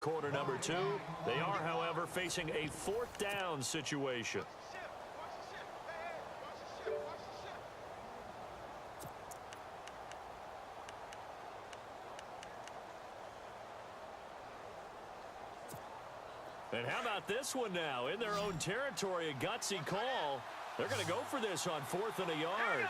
Quarter number 2. They are, however, facing a 4th down situation. And how about this one now? In their own territory, a gutsy call. They're going to go for this on 4th and a yard.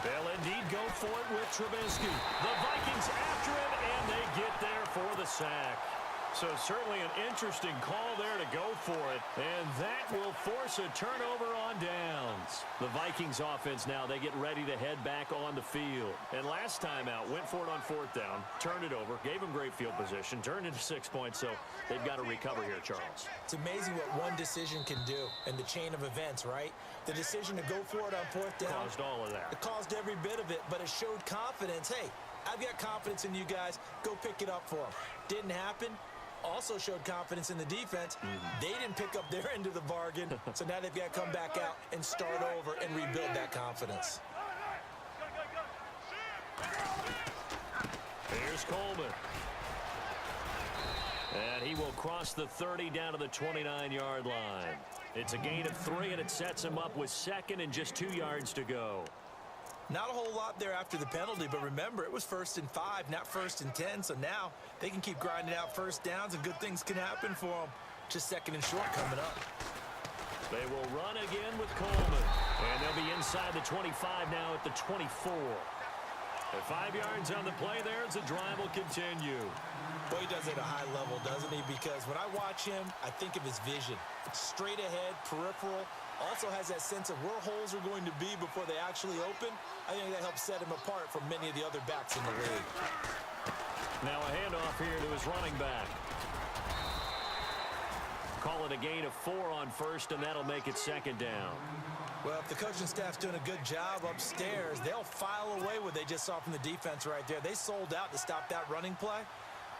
They'll indeed go for it with Trubisky. The Vikings after him, and they get there for the sack. So certainly an interesting call there to go for it, and that will force a turnover on downs. The Vikings offense now, they get ready to head back on the field. And last time out, went for it on 4th down, turned it over, gave them great field position, turned into 6 points, so they've got to recover here, Charles. It's amazing what one decision can do in the chain of events, right? The decision to go for it on 4th down. Caused all of that. It caused every bit of it, but it showed confidence. Hey, I've got confidence in you guys. Go pick it up for them. Didn't happen. Also showed confidence in the defense. They didn't pick up their end of the bargain, so now they've got to come back out and start over and rebuild that confidence. Here's Coleman. And he will cross the 30 down to the 29-yard line. It's a gain of 3, and it sets him up with 2nd and just 2 yards to go. Not a whole lot there after the penalty, but remember, it was 1st and 5, not 1st and 10, so now they can keep grinding out 1st downs, and good things can happen for them. Just 2nd and short coming up. They will run again with Coleman, and they'll be inside the 25 now at the 24. At 5 yards on the play there as the drive will continue. Boy, he does it at a high level, doesn't he? Because when I watch him, I think of his vision. Straight ahead, peripheral. Also has that sense of where holes are going to be before they actually open. I think that helps set him apart from many of the other backs in the league. Now a handoff here to his running back. Call it a gain of 4 on 1st, and that'll make it 2nd down. Well, if the coaching staff's doing a good job upstairs, they'll file away what they just saw from the defense right there. They sold out to stop that running play.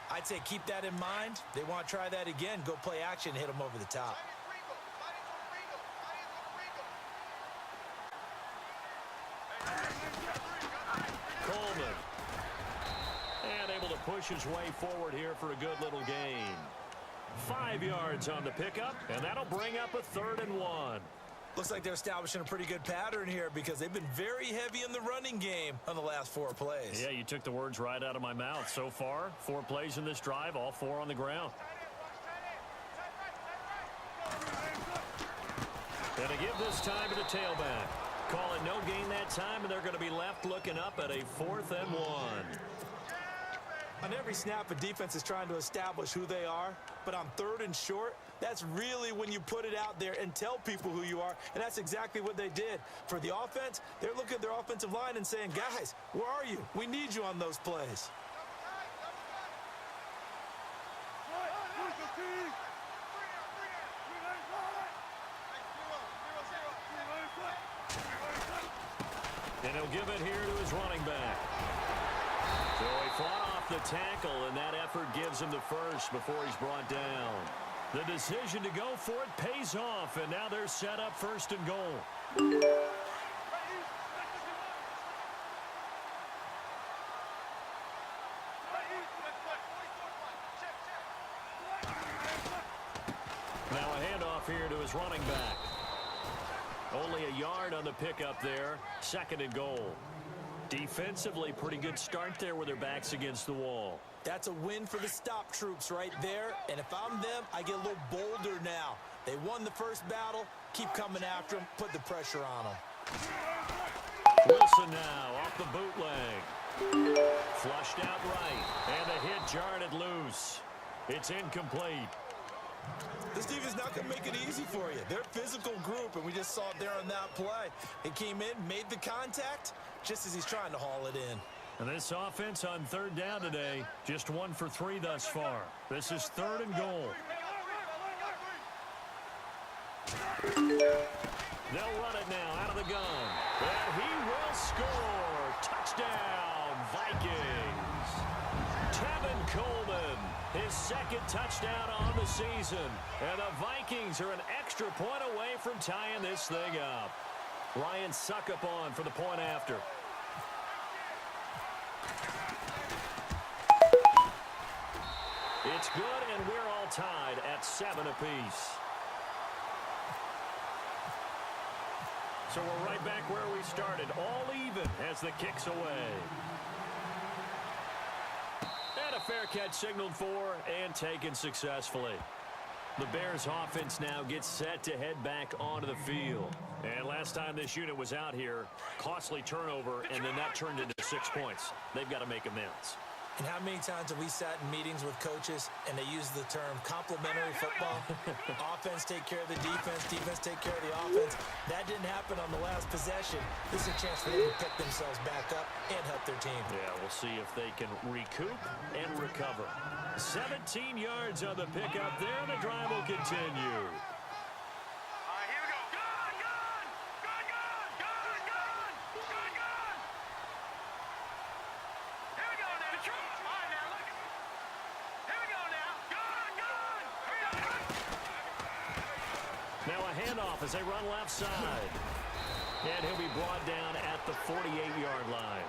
I'd say keep that in mind. They want to try that again. Go play action, hit them over the top. Coleman. And able to push his way forward here for a good little gain. 5 yards on the pickup, and that'll bring up a 3rd and 1. Looks like they're establishing a pretty good pattern here because they've been very heavy in the running game on the last 4 plays. Yeah, you took the words right out of my mouth. So far, 4 plays in this drive, all 4 on the ground. And to give this time to the tailback. Call it no gain that time, and they're going to be left looking up at a 4th and 1. On every snap, a defense is trying to establish who they are, but on 3rd and short, that's really when you put it out there and tell people who you are, and that's exactly what they did. For the offense, they're looking at their offensive line and saying, guys, where are you? We need you on those plays. And he'll give it here to his running back. So he fought off the tackle, and that effort gives him the first before he's brought down. The decision to go for it pays off, and now they're set up 1st and goal. Now a handoff here to his running back. Only a yard on the pickup there. 2nd and goal. Defensively, pretty good start there with their backs against the wall. That's a win for the stop troops right there. And if I'm them, I get a little bolder now. They won the first battle. Keep coming after them. Put the pressure on them. Wilson now off the bootleg. Flushed out right. And the hit jarred it loose. It's incomplete. This defense is not going to make it easy for you. They're a physical group, and we just saw it there on that play. He came in, made the contact, just as he's trying to haul it in. And this offense on 3rd down today, just 1 for 3 thus far. This is 3rd and goal. They'll run it now out of the gun. And he will score. Touchdown, Vikings. Kevin Coleman, his second touchdown on the season. And the Vikings are an extra point away from tying this thing up. Ryan Succop for the point after. It's good, and we're all tied at 7 apiece. So we're right back where we started, all even as the kick's away. And a fair catch signaled for and taken successfully. The Bears offense now gets set to head back onto the field. And last time this unit was out here, costly turnover, and then that turned into 6 points. They've got to make amends. And how many times have we sat in meetings with coaches and they use the term complementary football? Offense take care of the defense, defense take care of the offense. That didn't happen on the last possession. This is a chance for them to pick themselves back up and help their team. Yeah, we'll see if they can recoup and recover. 17 yards on the pickup there. The drive will continue. Now a handoff as they run left side. And he'll be brought down at the 48-yard line.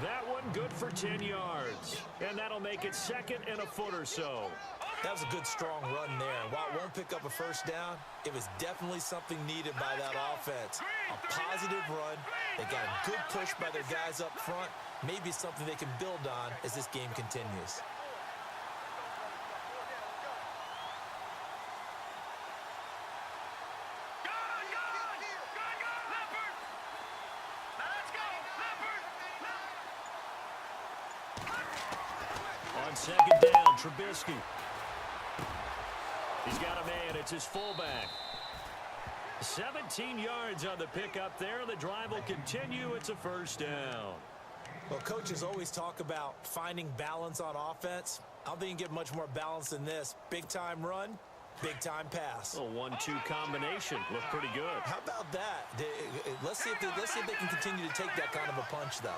That one good for 10 yards. And that'll make it second and a foot or so. That was a good, strong run there. While it won't pick up a first down, it was definitely something needed by that offense. A positive run. They got a good push by their guys up front. Maybe something they can build on as this game continues. On second down, Trubisky. He's got a man. It's his fullback. 17 yards on the pickup there. The drive will continue. It's a first down. Well, coaches always talk about finding balance on offense. I don't think you can get much more balance than this. Big-time run, big-time pass. A 1-2 combination. Looked pretty good. How about that? Let's see if they can continue to take that kind of a punch, though.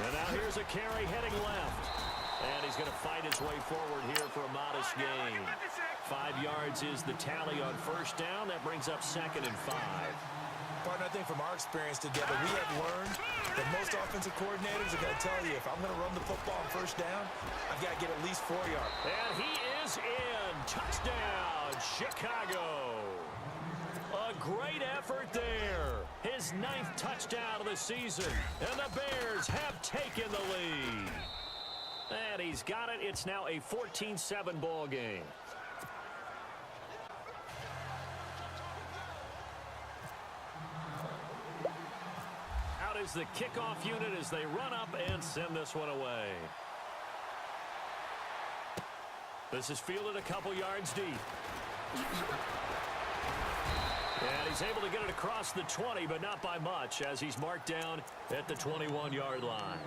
And now here's a carry heading left. And he's going to fight his way forward here for a modest gain. 5 yards is the tally on first down. That brings up second and 5. Partner, I think from our experience together, we have learned that most offensive coordinators are going to tell you, if I'm going to run the football on first down, I've got to get at least 4 yards. And he is in. Touchdown, Chicago. A great effort there. His 9th touchdown of the season. And the Bears have taken the lead. And he's got it. It's now a 14-7 ball game. Out is the kickoff unit as they run up and send this one away. This is fielded a couple yards deep. And he's able to get it across the 20, but not by much, as he's marked down at the 21-yard line.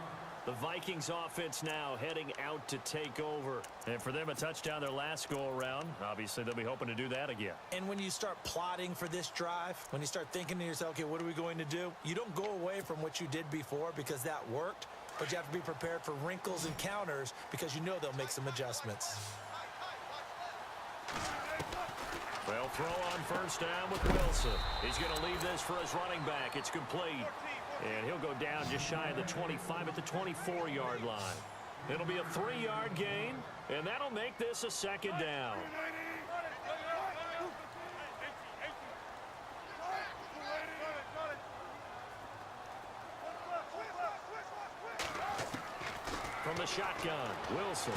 The Vikings offense now heading out to take over. And for them, a touchdown their last go-around. Obviously, they'll be hoping to do that again. And when you start plotting for this drive, when you start thinking to yourself, okay, what are we going to do? You don't go away from what you did before because that worked, but you have to be prepared for wrinkles and counters because you know they'll make some adjustments. They'll throw on first down with Wilson. He's going to leave this for his running back. It's complete. And he'll go down just shy of the 25 at the 24-yard line. It'll be a 3-yard gain, and that'll make this a second down. From the shotgun, Wilson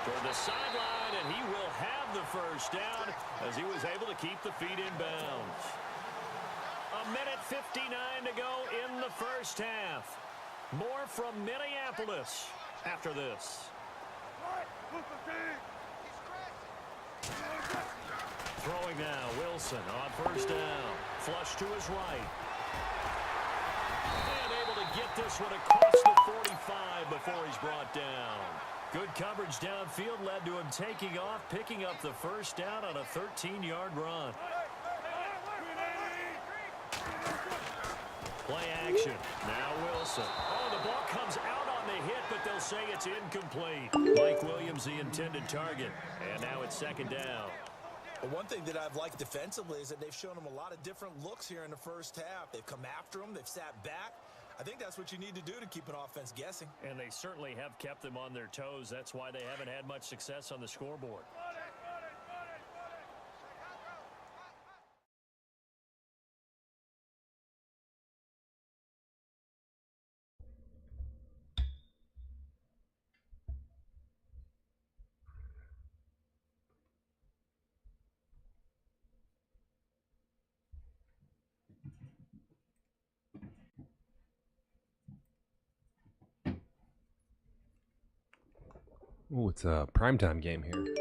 toward the sideline, and he will have the first down as he was able to keep the feet in bounds. A minute 59 to go in the first half. More from Minneapolis after this. Throwing now, Wilson on first down. Flush to his right. And able to get this one across the 45 before he's brought down. Good coverage downfield led to him taking off, picking up the first down on a 13-yard run. Play action. Now Wilson. Oh, the ball comes out on the hit, but they'll say it's incomplete. Mike Williams, the intended target. And now it's second down. But one thing that I've liked defensively is that they've shown him a lot of different looks here in the first half. They've come after him. They've sat back. I think that's what you need to do to keep an offense guessing. And they certainly have kept them on their toes. That's why they haven't had much success on the scoreboard. Oh, it's a primetime game here.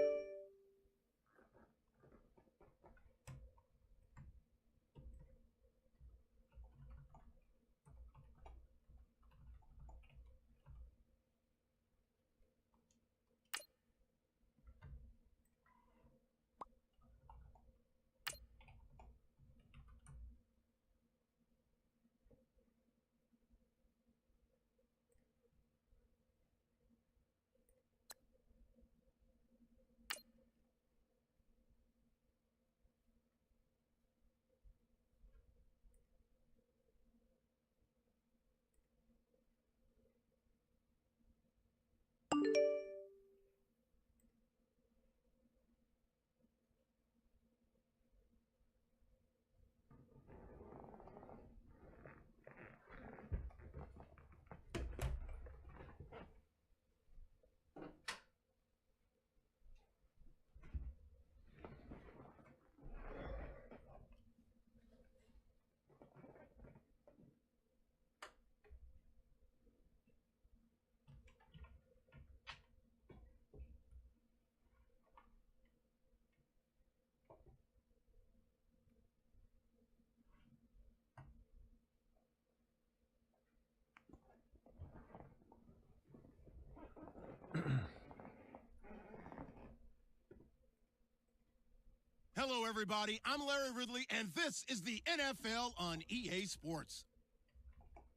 Hello, everybody. I'm Larry Ridley, and this is the NFL on EA Sports.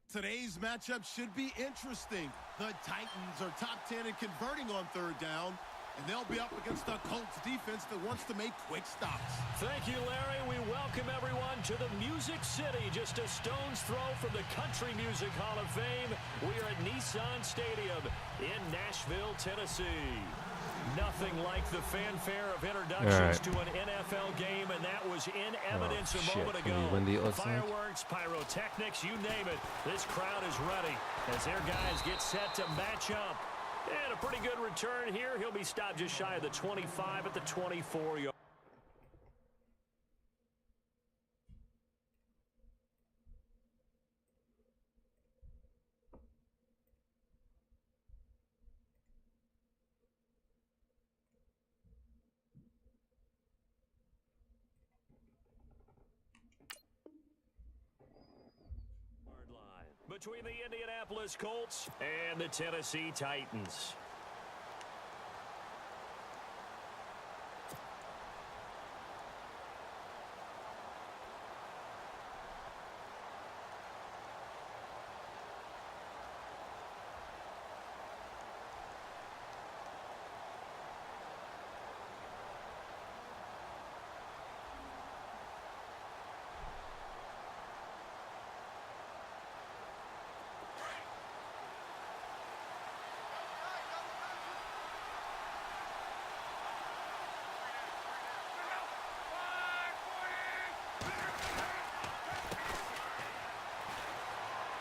Today's matchup should be interesting. The Titans are top 10 in converting on third down, and they'll be up against the Colts defense that wants to make quick stops. Thank you, Larry. We welcome everyone to the Music City, just a stone's throw from the Country Music Hall of Fame. We are at Nissan Stadium in Nashville, Tennessee. Nothing like the fanfare of introductions to an NFL game, and that was in evidence a moment ago. Fireworks, pyrotechnics, you name it. This crowd is ready as their guys get set to match up. And a pretty good return here. He'll be stopped just shy of the 25 at the 24-yard. Between the Indianapolis Colts and the Tennessee Titans.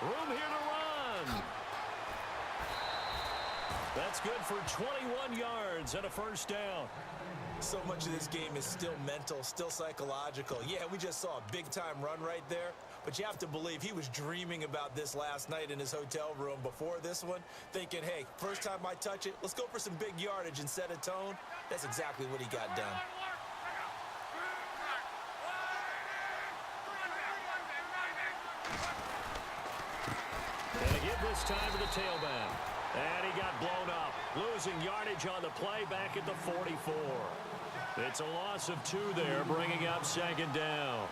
Room here to run. That's good for 21 yards and a first down. So much of this game is still mental, still psychological. Yeah, we just saw a big-time run right there, but you have to believe he was dreaming about this last night in his hotel room before this one, thinking, hey, first time I touch it, let's go for some big yardage and set a tone. That's exactly what he got done. And a give this time to the tailback. And he got blown up, losing yardage on the play back at the 44. It's a loss of 2 there, bringing up second down.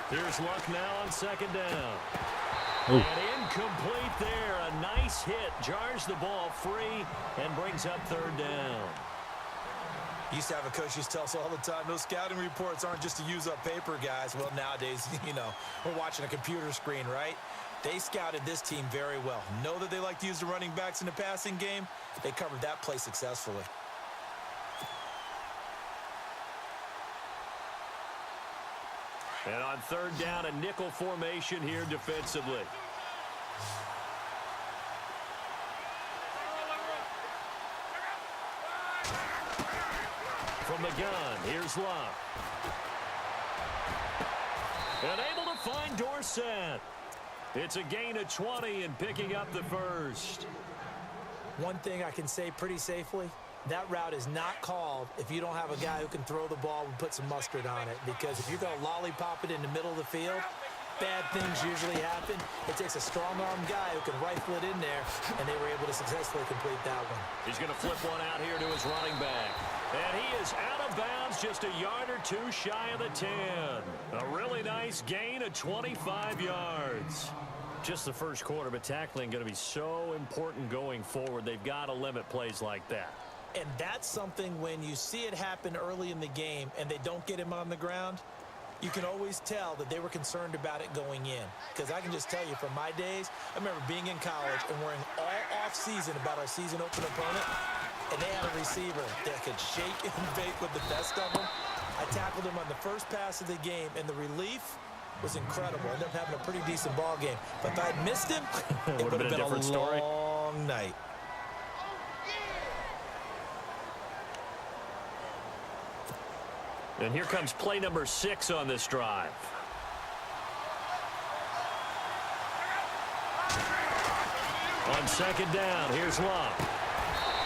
Here's Luck now on second down. Ooh. And incomplete there. A nice hit. Jars the ball free and brings up third down. Used to have a coach used to tell us all the time, those scouting reports aren't just to use up paper, guys. Well, nowadays, we're watching a computer screen, right? They scouted this team very well. Know that they like to use the running backs in the passing game. They covered that play successfully. And on third down, a nickel formation here defensively. From the gun, here's Luck. And able to find Dorsett. It's a gain of 20 and picking up the first. One thing I can say pretty safely, that route is not called if you don't have a guy who can throw the ball and put some mustard on it. Because if you're going to lollipop it in the middle of the field, bad things usually happen. It takes a strong-arm guy who can rifle it in there, and they were able to successfully complete that one. He's going to flip one out here to his running back. And he is out of bounds, just a yard or 2 shy of the 10. A really nice gain of 25 yards. Just the first quarter, but tackling going to be so important going forward. They've got to limit plays like that. And that's something when you see it happen early in the game and they don't get him on the ground, you can always tell that they were concerned about it going in. Because I can just tell you from my days, I remember being in college and worrying all off-season about our season opener opponent, and they had a receiver that could shake and bake with the best of them. I tackled him on the first pass of the game, and the relief was incredible. I ended up having a pretty decent ball game. But if I had missed him, it would have been a different story. long night. And here comes play number 6 on this drive. On second down, here's Luck.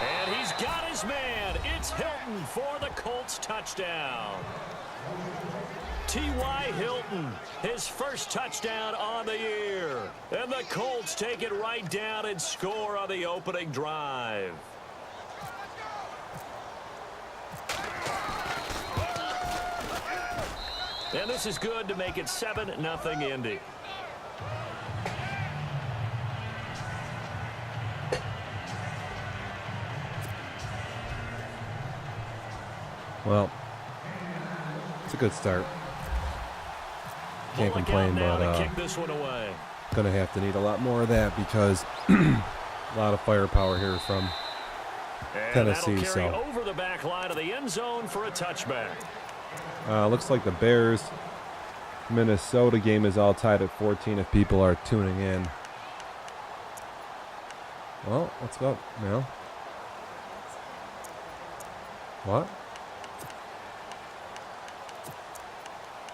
And he's got his man. It's Hilton for the Colts touchdown. T.Y. Hilton, his first touchdown on the year. And the Colts take it right down and score on the opening drive. And this is good to make it 7-0 Indy. Well, it's a good start. Can't complain, but kick this one away. Gonna have to need a lot more of that because a lot of firepower here from Tennessee. That'll carry So over the back line of the end zone for a touchback. looks like the Bears Minnesota game is all tied at 14 if people are tuning in. Well, let's go now. What?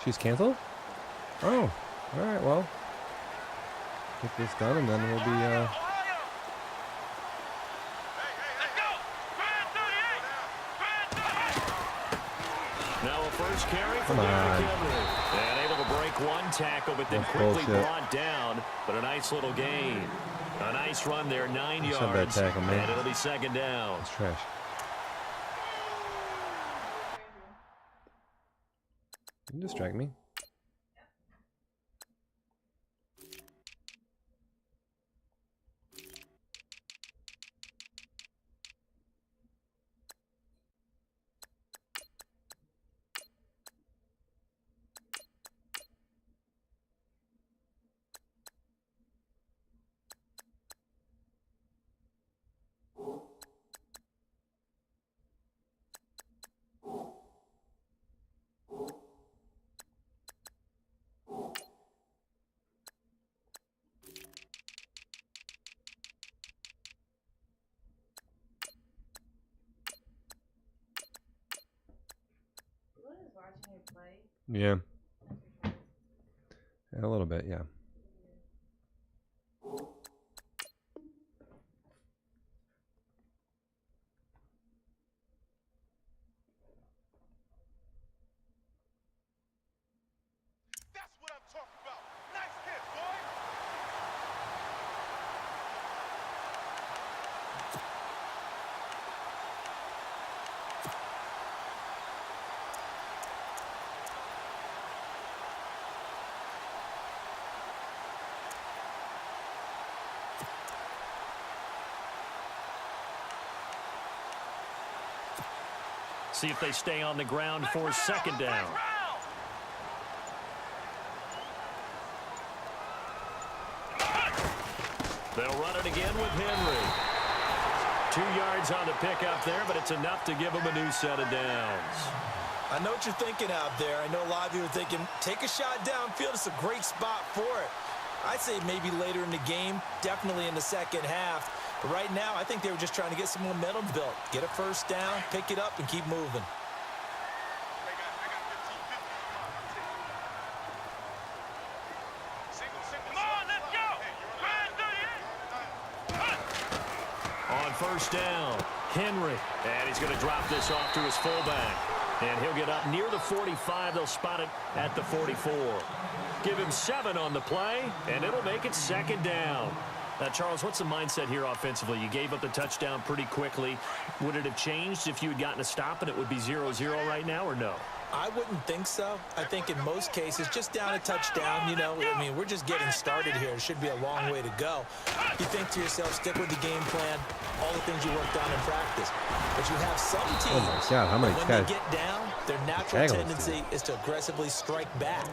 She's canceled? Oh, all right, well. Get this done and then we'll be Now a first carry for Come Derrick on. Henry. And able to break one tackle, but then That's quickly bullshit. brought down. But a nice little gain. A nice run there, 9 Just have that yards. tackle, man. And it'll be second down. it's trash. You can distract me. What is watching you play? Yeah. A little bit, yeah. That's what I'm talking about. Nice hit, boy. See if they stay on the ground for second down. They'll run it again with Henry. 2 yards on the pickup there, but it's enough to give them a new set of downs. I know what you're thinking out there. I know a lot of you are thinking, take a shot downfield. It's a great spot for it. I'd say maybe later in the game, definitely in the second half. But right now, I think they were just trying to get some momentum built. Get a first down, pick it up, and keep moving. On first down, Henry. And he's going to drop this off to his fullback. And he'll get up near the 45. They'll spot it at the 44. Give him 7 on the play, and it'll make it second down. Now, Charles, what's the mindset here offensively? You gave up the touchdown pretty quickly. Would it have changed if you had gotten a stop and it would be 0-0 right now, or no? I wouldn't think so. I think in most cases, just down a touchdown, you know, I mean, we're just getting started here. It should be a long way to go. You think to yourself, stick with the game plan, all the things you worked on in practice. But you have some teams, Oh my God, how many when guys? they get down, their natural tendency is to aggressively strike back.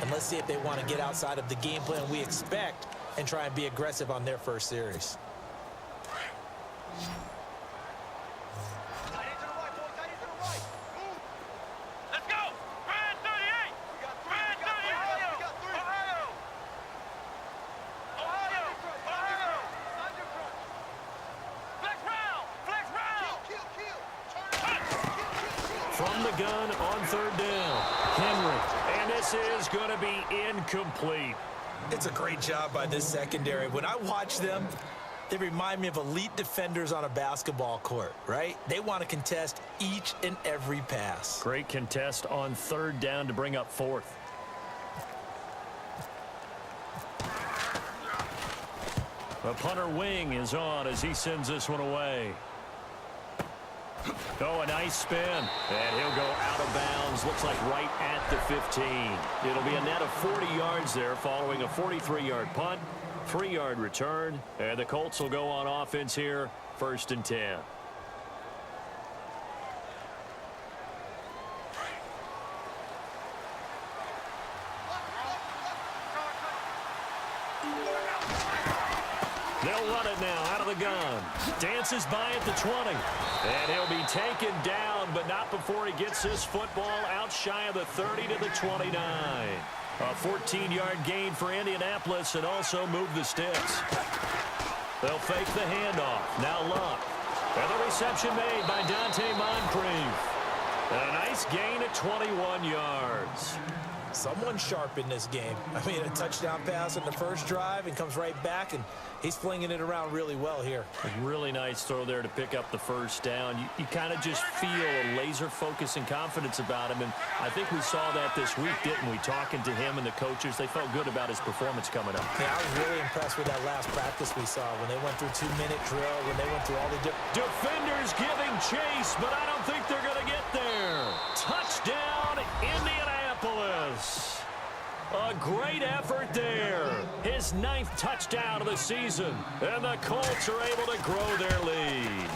And let's see if they want to get outside of the game plan we expect and try and be aggressive on their first series. From the gun on third down, Henry. And this is going to be incomplete. It's a great job by this secondary. When I watch them, they remind me of elite defenders on a basketball court, right? They want to contest each and every pass. Great contest on third down to bring up fourth. The punter wing is on as he sends this one away. Oh, a nice spin. And he'll go out of bounds. Looks like right at the 15. It'll be a net of 40 yards there following a 43-yard punt, 3-yard return. And the Colts will go on offense here, 1st and 10. They'll run it now out of the gun. Dances by at the 20. And he'll be taken down, but not before he gets this football out shy of the 30 to the 29. A 14-yard gain for Indianapolis and also move the sticks. They'll fake the handoff. Now Luck. And the reception made by Dante Moncrief. A nice gain at 21 yards. Someone sharp in this game. I mean, a touchdown pass on the first drive and comes right back, and he's flinging it around really well here. A really nice throw there to pick up the first down. You kind of just feel a laser focus and confidence about him, and I think we saw that this week, didn't we? Talking to him and the coaches, they felt good about his performance coming up. Yeah, I was really impressed with that last practice we saw when they went through 2-minute drill, when they went through all the different... Defenders giving chase, but I don't think they're going to get there. Touchdown, Indianapolis. A great effort there. His 9th touchdown of the season. And the Colts are able to grow their lead.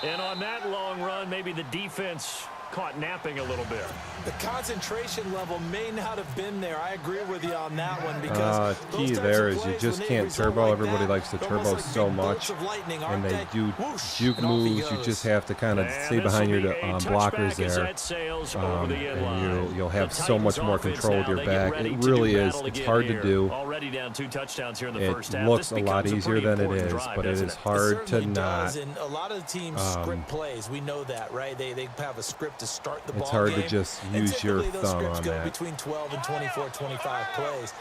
And on that long run, maybe the defense caught napping a little bit. The concentration level may not have been there. I agree with you on that one because key there is you just can't turbo. Everybody likes to turbo so much, and they do juke moves. You just have to kind of stay behind your blockers there, and you'll have so much more control with your back. It really is. It's hard to do. Already down 2 touchdowns here in the first half. It looks a lot easier than it is, but it is hard to not. And a lot of the teams script plays. We know that, right? They have a script to start the ball game. It's hard to just use your thumb on that. Between 12 and 24, 25 plays.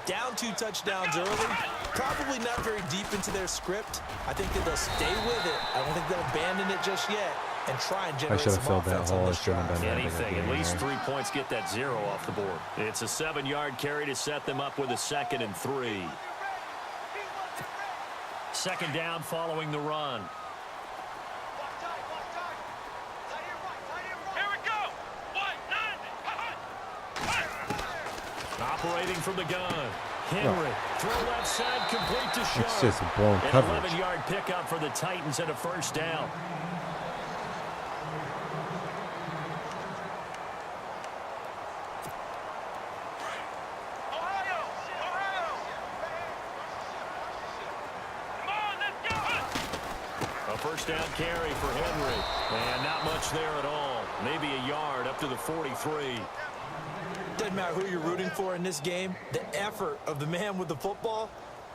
Down 2 touchdowns early, probably not very deep into their script. I think that they'll stay with it. I don't think they'll abandon it just yet and try and generate some offense on this drive. Anything, at least 3 points, get that 0 off the board. It's a 7-yard carry to set them up with a 2nd and 3. 2nd down following the run. Operating from the gun. Henry, throw left side, complete to Sharp. It's just a blown coverage. 11-yard pickup for the Titans and a 1st down. A 1st down carry for Henry. And not much there at all. Maybe a yard up to the 43. Doesn't matter who you're rooting for in this game. The effort of the man with the football,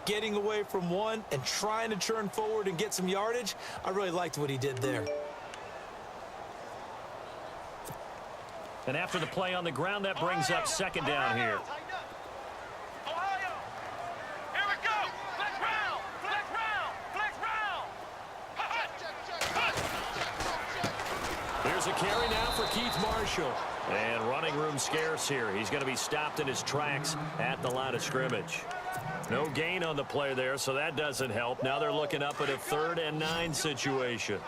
getting away from one and trying to turn forward and get some yardage, I really liked what he did there. And after the play on the ground, that brings up 2nd down here. Here's a carry now for Keith Marshall. And running room scarce here. He's going to be stopped in his tracks at the line of scrimmage. No gain on the play there, so that doesn't help. Now they're looking up at a 3rd and 9 situation.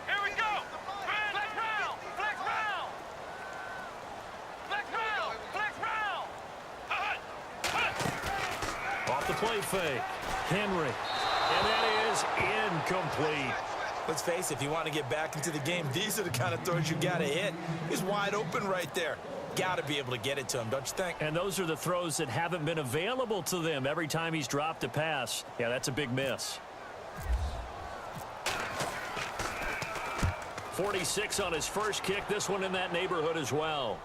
Here we go. Flex round. Flex round. Flex round. Flex round. Off the play fake. Henry. And that is incomplete. Let's face it, if you want to get back into the game, these are the kind of throws you got to hit. He's wide open right there. Got to be able to get it to him, don't you think? And those are the throws that haven't been available to them every time he's dropped a pass. Yeah, that's a big miss. 46 on his first kick. This one in that neighborhood as well.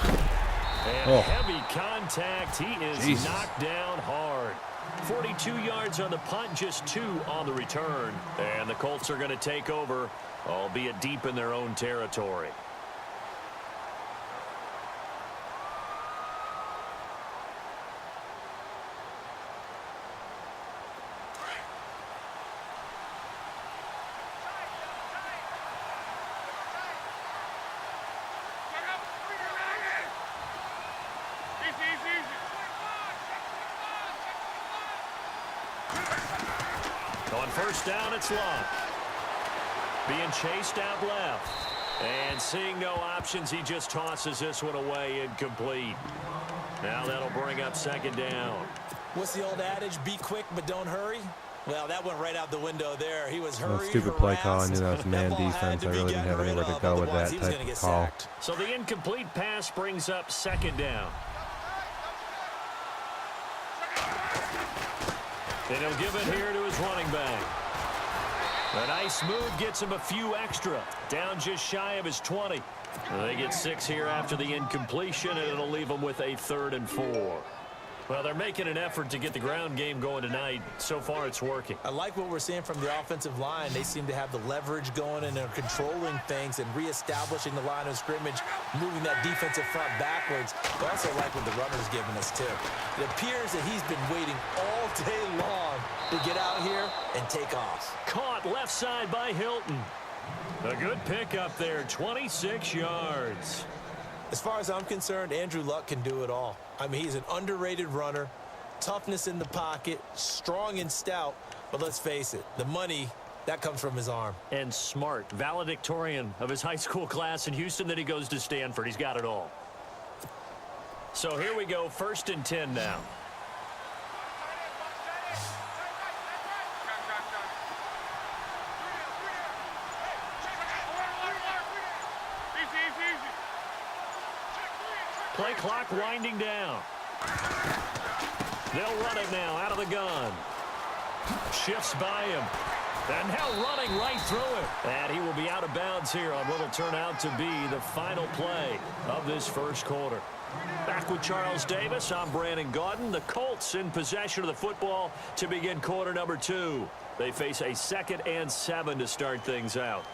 And heavy contact. He is knocked down hard. 42 yards on the punt, just 2 on the return. And the Colts are going to take over, albeit deep in their own territory. On 1st down, it's Luck. Being chased out left. And seeing no options, he just tosses this one away, incomplete. Now that'll bring up 2nd down. What's the old adage? Be quick, but don't hurry. Well, that went right out the window there. He was hurried, stupid play call. I knew that was man defense. I really didn't have anywhere to go with that type of call. So the incomplete pass brings up 2nd down. And he'll give it here to his running back. A nice move gets him a few extra. Down just shy of his 20. They get 6 here after the incompletion, and it'll leave them with a 3rd and 4. Well, they're making an effort to get the ground game going tonight. So far, it's working. I like what we're seeing from the offensive line. They seem to have the leverage going, and they're controlling things and reestablishing the line of scrimmage, moving that defensive front backwards. I also like what the runner's giving us, too. It appears that he's been waiting all day long to get out here and take off. Caught left side by Hilton. A good pickup there, 26 yards. As far as I'm concerned, Andrew Luck can do it all. I mean, he's an underrated runner, toughness in the pocket, strong and stout, but let's face it, the money, that comes from his arm. And smart, valedictorian of his high school class in Houston, then he goes to Stanford. He's got it all. So here we go, 1st and 10 now. Play clock winding down. They'll run it now out of the gun. Shifts by him. And now running right through it. And he will be out of bounds here on what will turn out to be the final play of this 1st quarter. Back with Charles Davis, I'm Brandon Gaudin. The Colts in possession of the football to begin quarter number 2. They face a 2nd and 7 to start things out.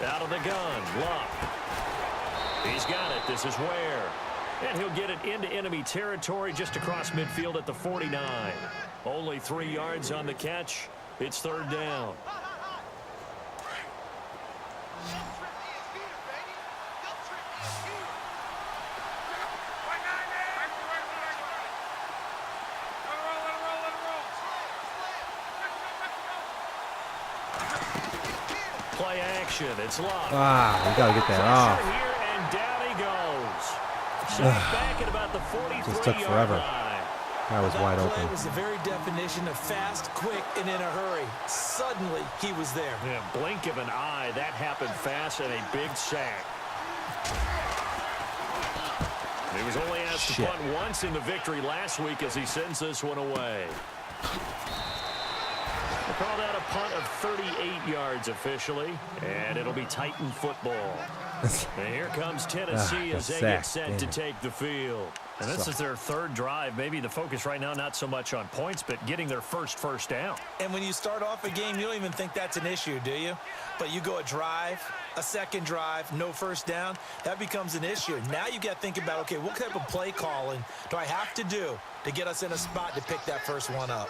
Out of the gun, Luck. He's got it. This is Ware. And he'll get it into enemy territory just across midfield at the 49. Only 3 yards on the catch. It's 3rd down. Play action. It's Luck. Ah, we got to get that off. Here, and down he goes. Shot back at about the 43-yard Just took forever. line. That was wide That open. play was the very definition of fast, quick, and in a hurry. Suddenly, he was there. Yeah, blink of an eye. That happened fast and a big sack. He was only asked to punt once in the victory last week as he sends this one away. They call that a punt of 38 yards officially, and it'll be Titan football. And here comes Tennessee as they get set to take the field. And this is their 3rd drive. Maybe the focus right now not so much on points, but getting their first down. And when you start off a game, you don't even think that's an issue, do you? But you go a drive, a 2nd drive, no first down, that becomes an issue. Now you got to think about, okay, what type of play calling do I have to do to get us in a spot to pick that first one up?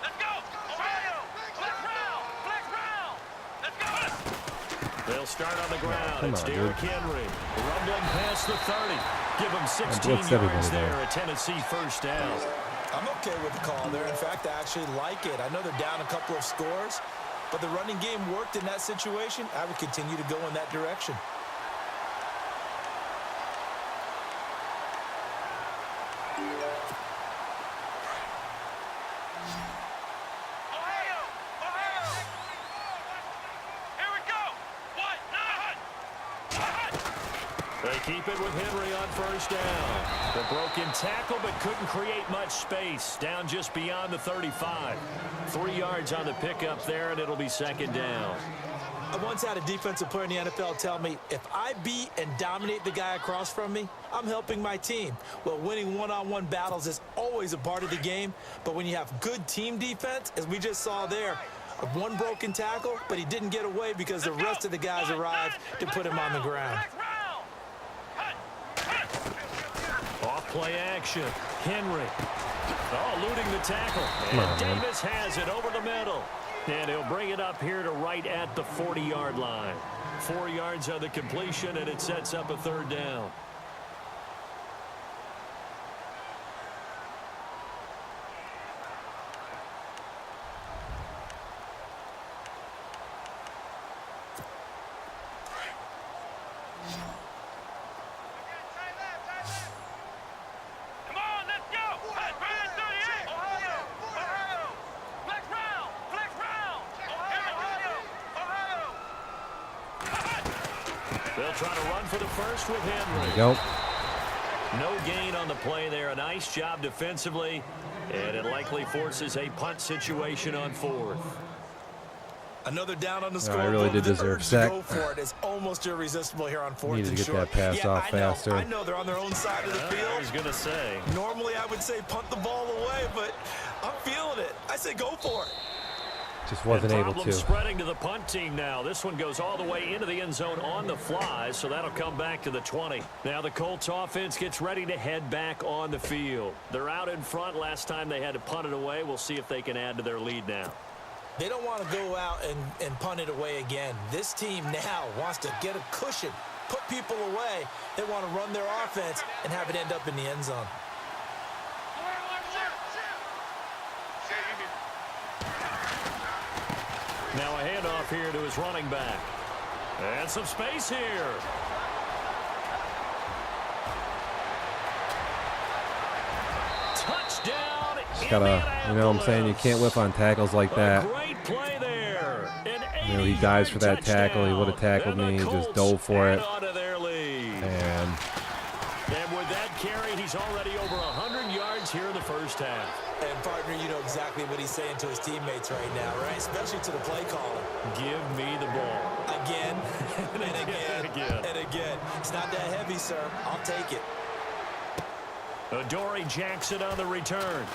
Let's go! Ohio! Flex round! Flex round! Let's go! They'll start on the ground. Come It's on, Derrick dude. Henry. Rumbling past the 30. Give him 16 blitzed yards everybody there. there. A Tennessee first down. I'm okay with the call there. In fact, I actually like it. I know they're down a couple of scores, but the running game worked in that situation. I would continue to go in that direction. Ohio! Ohio! Here we go! What? They keep it with Henry on first down. The broken tackle, but couldn't create much space. Down just beyond the 35. 3 yards on the pickup there, and it'll be 2nd down. I once had a defensive player in the NFL tell me, if I beat and dominate the guy across from me, I'm helping my team. Well, winning one-on-one battles is always a part of the game, but when you have good team defense, as we just saw there, one broken tackle, but he didn't get away because the rest of the guys arrived to put him on the ground. Off play action. Henry. Oh, eluding the tackle. And Davis has it over the middle. And he'll bring it up here to right at the 40-yard line. 4 yards on the completion, and it sets up a 3rd down. Come on, let's go! Ohio! Ohio! Flex round! Flex round! Ohio! They'll try to run for the first with Henry. There you go. No gain on the play there. A nice job defensively, and it likely forces a punt situation on 4th. Another down on the I scoreboard. really did The deserve urge to sack. go for it is almost irresistible here on 4th Needed to and get short. that pass off faster. I know they're on their own side of the I field. was going to say. Normally, I would say punt the ball away, but I'm feeling it. I say go for it. Just wasn't able Problem to. spreading to the punt team now. This one goes all the way into the end zone on the fly, so that'll come back to the 20. Now the Colts offense gets ready to head back on the field. They're out in front. Last time they had to punt it away. We'll see if they can add to their lead now. They don't want to go out and punt it away again. This team now wants to get a cushion, put people away. They want to run their offense and have it end up in the end zone. Now a handoff here to his running back. And some space here. Touchdown. Just gotta, you know what I'm saying? You can't whip on tackles like that. Great play there. You know, he dives for that tackle. He would have tackled me. Just dove for it. And partner, you know exactly what he's saying to his teammates right now, right? Especially to the play caller. Give me the ball. Again, and again, and again. It's not that heavy, sir. I'll take it. Adoree Jackson on the return.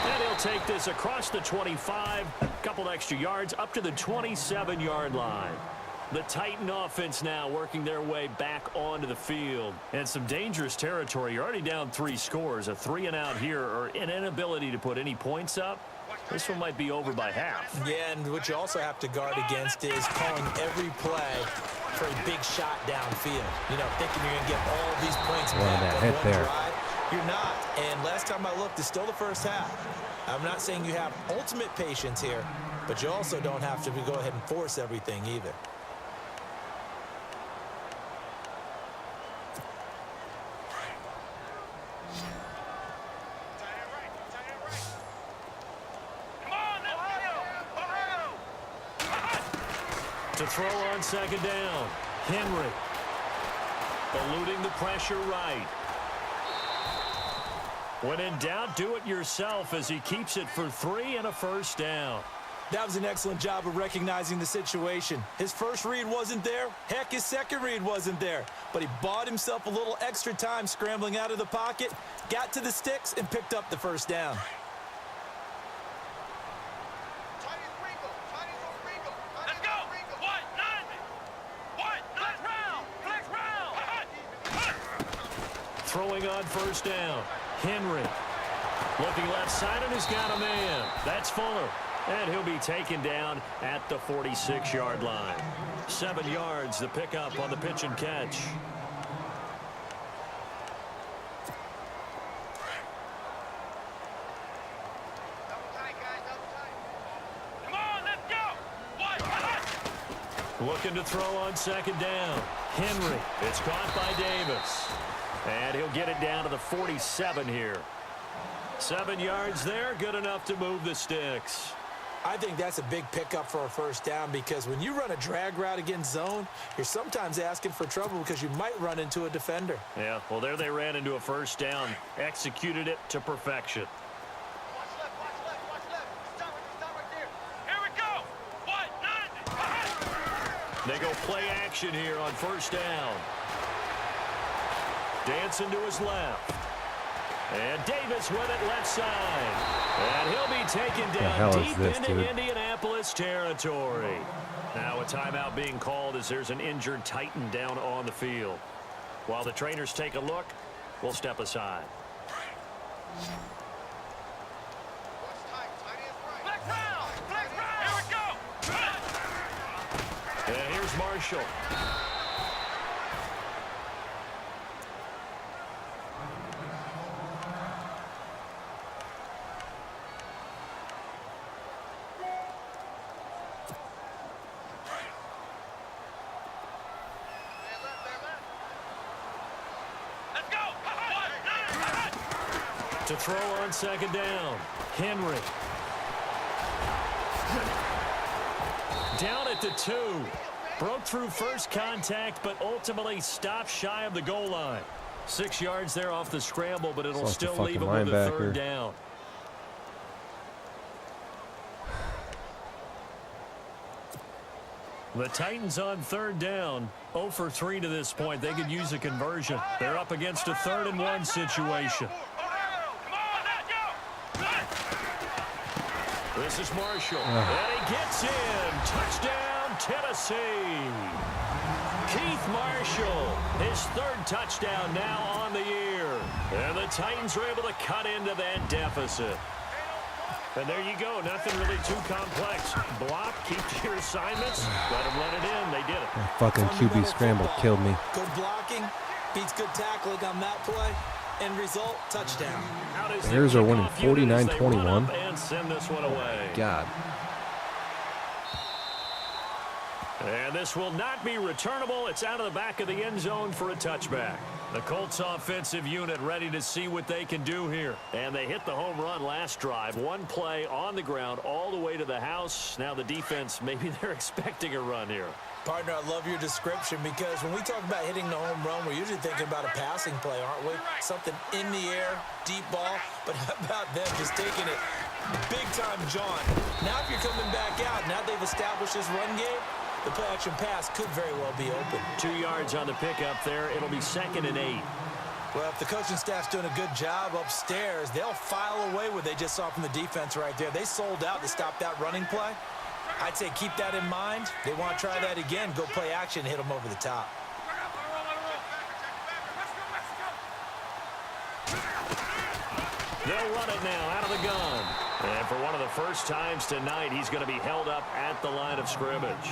And he'll take this across the 25, a couple extra yards, up to the 27-yard line. The Titan offense now working their way back onto the field. And some dangerous territory. You're already down 3 scores. A 3-and-out here, or an inability to put any points up. This one might be over by half. Yeah, and what you also have to guard against is calling every play for a big shot downfield. You know, thinking you're going to get all these points back on one drive. You're not. And last time I looked, it's still the first half. I'm not saying you have ultimate patience here, but you also don't have to go ahead and force everything either. To throw on second down. Henry. Eluding the pressure right. When in doubt, do it yourself as he keeps it for 3 and a first down. That was an excellent job of recognizing the situation. His first read wasn't there. Heck, his second read wasn't there. But he bought himself a little extra time scrambling out of the pocket, got to the sticks, and picked up the first down. Throwing on first down. Henry. Looking left side, and he's got a man. That's Fuller. And he'll be taken down at the 46-yard line. 7 yards, the pickup on the pitch and catch. Come on, let's go. Looking to throw on second down. Henry. It's caught by Davis. And he'll get it down to the 47 here. 7 yards there, good enough to move the sticks. I think that's a big pickup for a first down because when you run a drag route against zone, you're sometimes asking for trouble because you might run into a defender. Yeah, well, there they ran into a first down. Executed it to perfection. Watch left, watch left, watch left. Stop right there. Here we go. 1, 9. They go play action here on first down. Dancing to his left. And Davis with it left side. And he'll be taken down deep into Indianapolis territory. Now a timeout being called as there's an injured Titan down on the field. While the trainers take a look, we'll step aside. Flex round. Here we go. And here's Marshall. To throw on second down. Henry. Down at the 2. Broke through first contact, but ultimately stopped shy of the goal line. 6 yards there off the scramble, but it'll still leave him with a third down. The Titans on third down. 0 for 3 to this point. They could use a conversion. They're up against a 3rd and 1 situation. This is Marshall. And he gets in. Touchdown, Tennessee. Keith Marshall, his 3rd touchdown now on the year. And the Titans are able to cut into that deficit. And there you go. Nothing really too complex. Block, keep to your assignments. Let them run it in. They did it. That fucking QB scramble killed me. Good blocking beats good tackling on that play. End result, touchdown. Bears are winning 49-21. And send this one away. God. And this will not be returnable. It's out of the back of the end zone for a touchback. The Colts offensive unit ready to see what they can do here. And they hit the home run last drive. One play on the ground all the way to the house. Now the defense, maybe they're expecting a run here. Partner, I love your description because when we talk about hitting the home run, we're usually thinking about a passing play, aren't we? Something in the air, deep ball. But how about them just taking it big time, John? Now if you're coming back out, now they've established this run game, the play-action pass could very well be open. 2 yards on the pickup there. It'll be 2nd and 8. Well, if the coaching staff's doing a good job upstairs, they'll file away what they just saw from the defense right there. They sold out to stop that running play. I'd say keep that in mind. They want to try that again. Go play action, hit them over the top. They'll run it now out of the gun. And for one of the first times tonight, he's going to be held up at the line of scrimmage.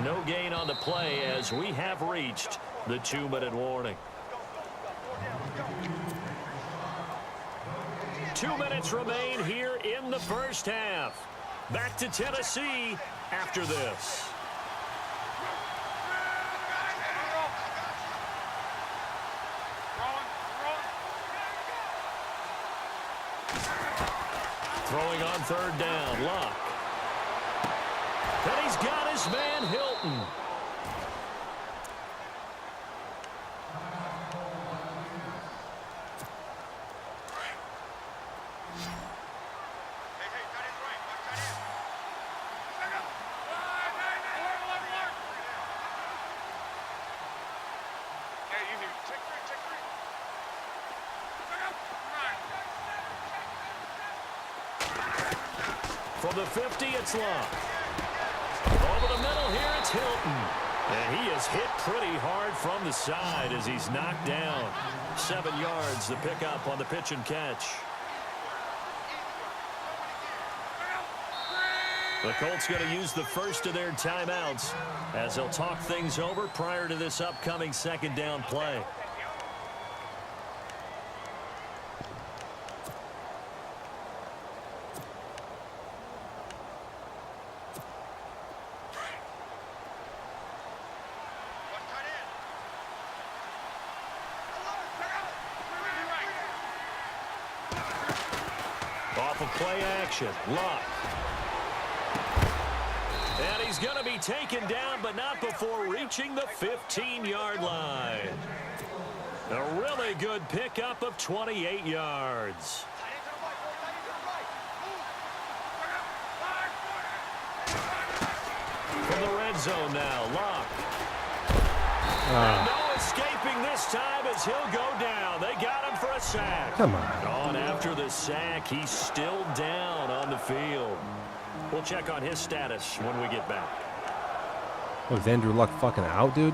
No gain on the play as we have reached the 2-minute warning. 2 minutes remain here in the first half. Back to Tennessee after this. Throwing on 3rd down, Luck. And he's got his man, Hilton. From the 50, it's Luck. Over the middle here, it's Hilton. And he is hit pretty hard from the side as he's knocked down. 7 yards, the pickup on the pitch and catch. The Colts going to use the first of their timeouts as they'll talk things over prior to this upcoming 2nd down play. Off of play action, Luck. And he's going to be taken down, but not before reaching the 15-yard line. A really good pickup of 28 yards. From the red zone now, Luck. And no escaping this time as he'll go down. They got him for a sack. Come on. On after the sack, he's still down on the field. We'll check on his status when we get back. Was Andrew Luck fucking out, dude?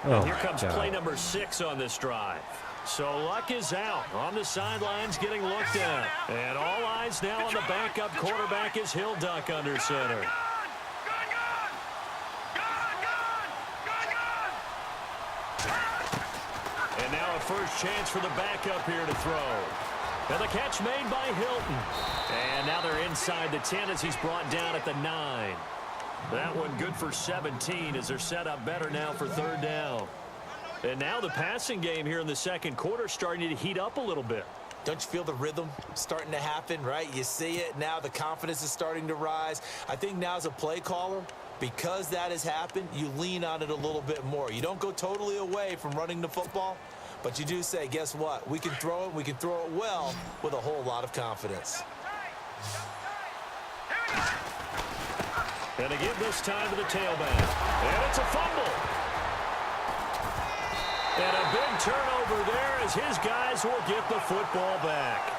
Oh, and here comes God. play number 6 on this drive. So Luck is out on the sidelines getting looked at. And all eyes now on the backup quarterback as he'll duck under center. And now a first chance for the backup here to throw. And the catch made by Hilton. And now they're inside the 10 as he's brought down at the 9. That one good for 17 as they're set up better now for 3rd down. And now the passing game here in the 2nd quarter starting to heat up a little bit. Don't you feel the rhythm starting to happen, right? You see it now. The confidence is starting to rise. I think now as a play caller, because that has happened, you lean on it a little bit more. You don't go totally away from running the football, but you do say, guess what? We can throw it. We can throw it well with a whole lot of confidence. And to give this time to the tailback. And it's a fumble. And a big turnover there as his guys will get the football back.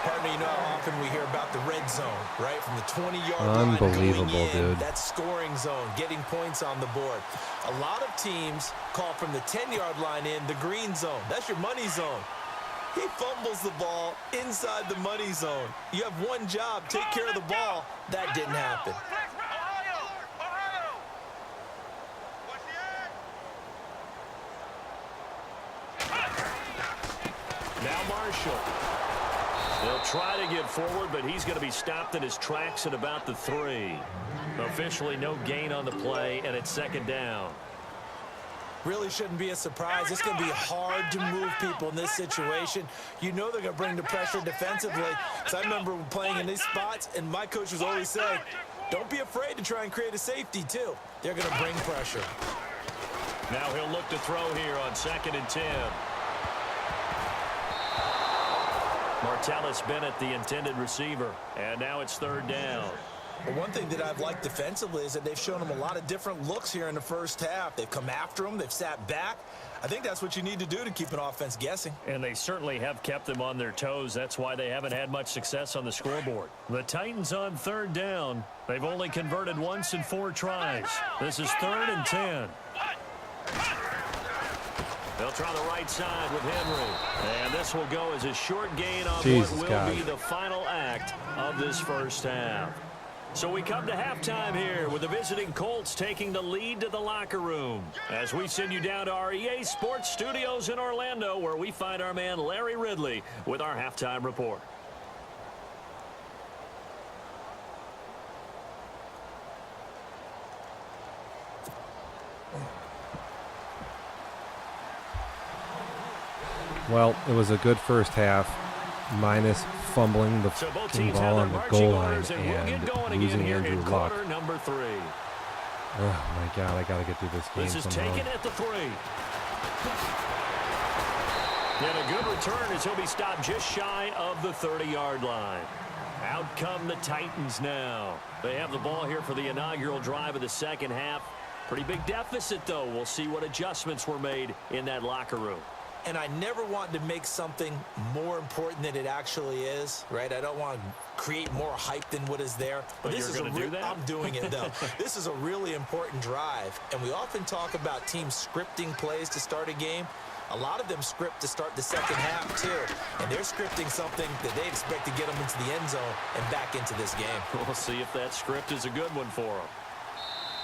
Partner, you know how often we hear about the red zone, right? From the 20-yard line Unbelievable, going in, dude. that scoring zone, getting points on the board. A lot of teams call from the 10-yard line in the green zone. That's your money zone. He fumbles the ball inside the money zone. You have one job, take care of the ball. That didn't happen. Now Marshall. He'll try to get forward, but he's going to be stopped in his tracks at about the 3. Officially no gain on the play, and it's second down. Really shouldn't be a surprise. It's going to be hard to move people in this situation. You know they're going to bring the pressure defensively. So I remember playing in these spots, and my coach was always saying, don't be afraid to try and create a safety, too. They're going to bring pressure. Now he'll look to throw here on 2nd and 10. Martellus Bennett, the intended receiver. And now it's 3rd down. Well, one thing that I've liked defensively is that they've shown him a lot of different looks here in the first half. They've come after him. They've sat back. I think that's what you need to do to keep an offense guessing. And they certainly have kept them on their toes. That's why they haven't had much success on the scoreboard. The Titans on 3rd down. They've only converted once in 4 tries. This is 3rd and 10. They'll try the right side with Henry. And this will go as a short gain on what will be the final act of this first half. So we come to halftime here with the visiting Colts taking the lead to the locker room as we send you down to our EA Sports Studios in Orlando, where we find our man Larry Ridley with our halftime report. Well, it was a good first half, minus fumbling the ball on the goal line and losing Andrew Luck. Number 3. Oh, my God, I got to get through this game This is somehow. taken at the 3. And a good return as he'll be stopped just shy of the 30-yard line. Out come the Titans now. They have the ball here for the inaugural drive of the second half. Pretty big deficit, though. We'll see what adjustments were made in that locker room. And I never want to make something more important than it actually is, right? I don't want to create more hype than what is there. But this you're going to do that? I'm doing it, though. This is a really important drive. And we often talk about teams scripting plays to start a game. A lot of them script to start the second half, too. And they're scripting something that they expect to get them into the end zone and back into this game. We'll see if that script is a good one for them.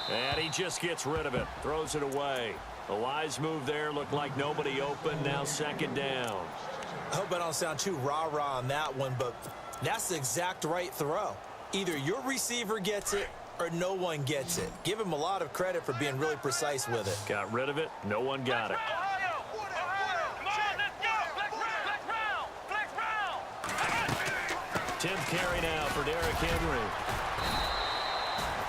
And he just gets rid of it, throws it away. A wise move there. Looked like nobody open. Now 2nd down. I hope I don't sound too rah-rah on that one, but that's the exact right throw. Either your receiver gets it or no one gets it. Give him a lot of credit for being really precise with it. Got rid of it. No one got it. Ohio! Come on, let's go! Flex round! 10th carry now for Derrick Henry.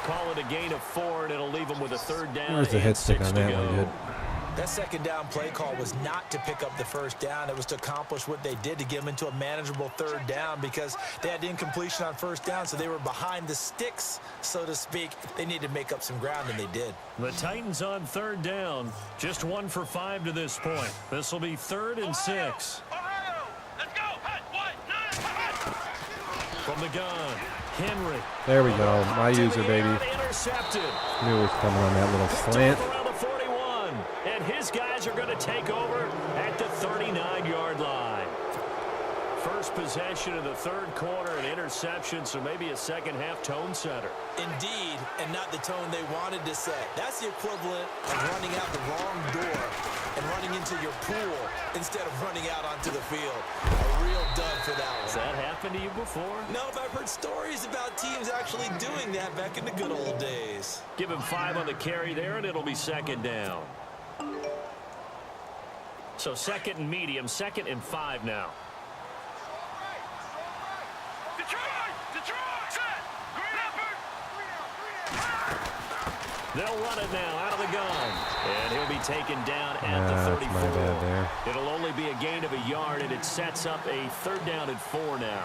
Call it a gain of 4, and it'll leave him with a 3rd down. Where's the hit stick on that one, dude? That 2nd down play call was not to pick up the 1st down. It was to accomplish what they did to get them into a manageable 3rd down because they had incompletion on 1st down, so they were behind the sticks, so to speak. They needed to make up some ground, and they did. The Titans on 3rd down. Just 1 for 5 to this point. This will be 3rd and 6. Ohio! Let's go! From the gun, Henry. There we go. My user, baby. Intercepted. Knew it was coming on that little slant. Around the 41. And his guys are going to take over at the 39-yard line. First possession of the 3rd quarter, an interception, so maybe a second-half tone setter. Indeed, and not the tone they wanted to set. That's the equivalent of running out the wrong door and running into your pool instead of running out onto the field. A real dud for that one. Has that happened to you before? No, but I've heard stories about teams actually doing that back in the good old days. Give him 5 on the carry there, and it'll be 2nd down. So 2nd and medium, 2nd and 5 now. They'll run it now out of the gun. And he'll be taken down at the 34. My bad there. It'll only be a gain of a yard, and it sets up a 3rd down and 4 now.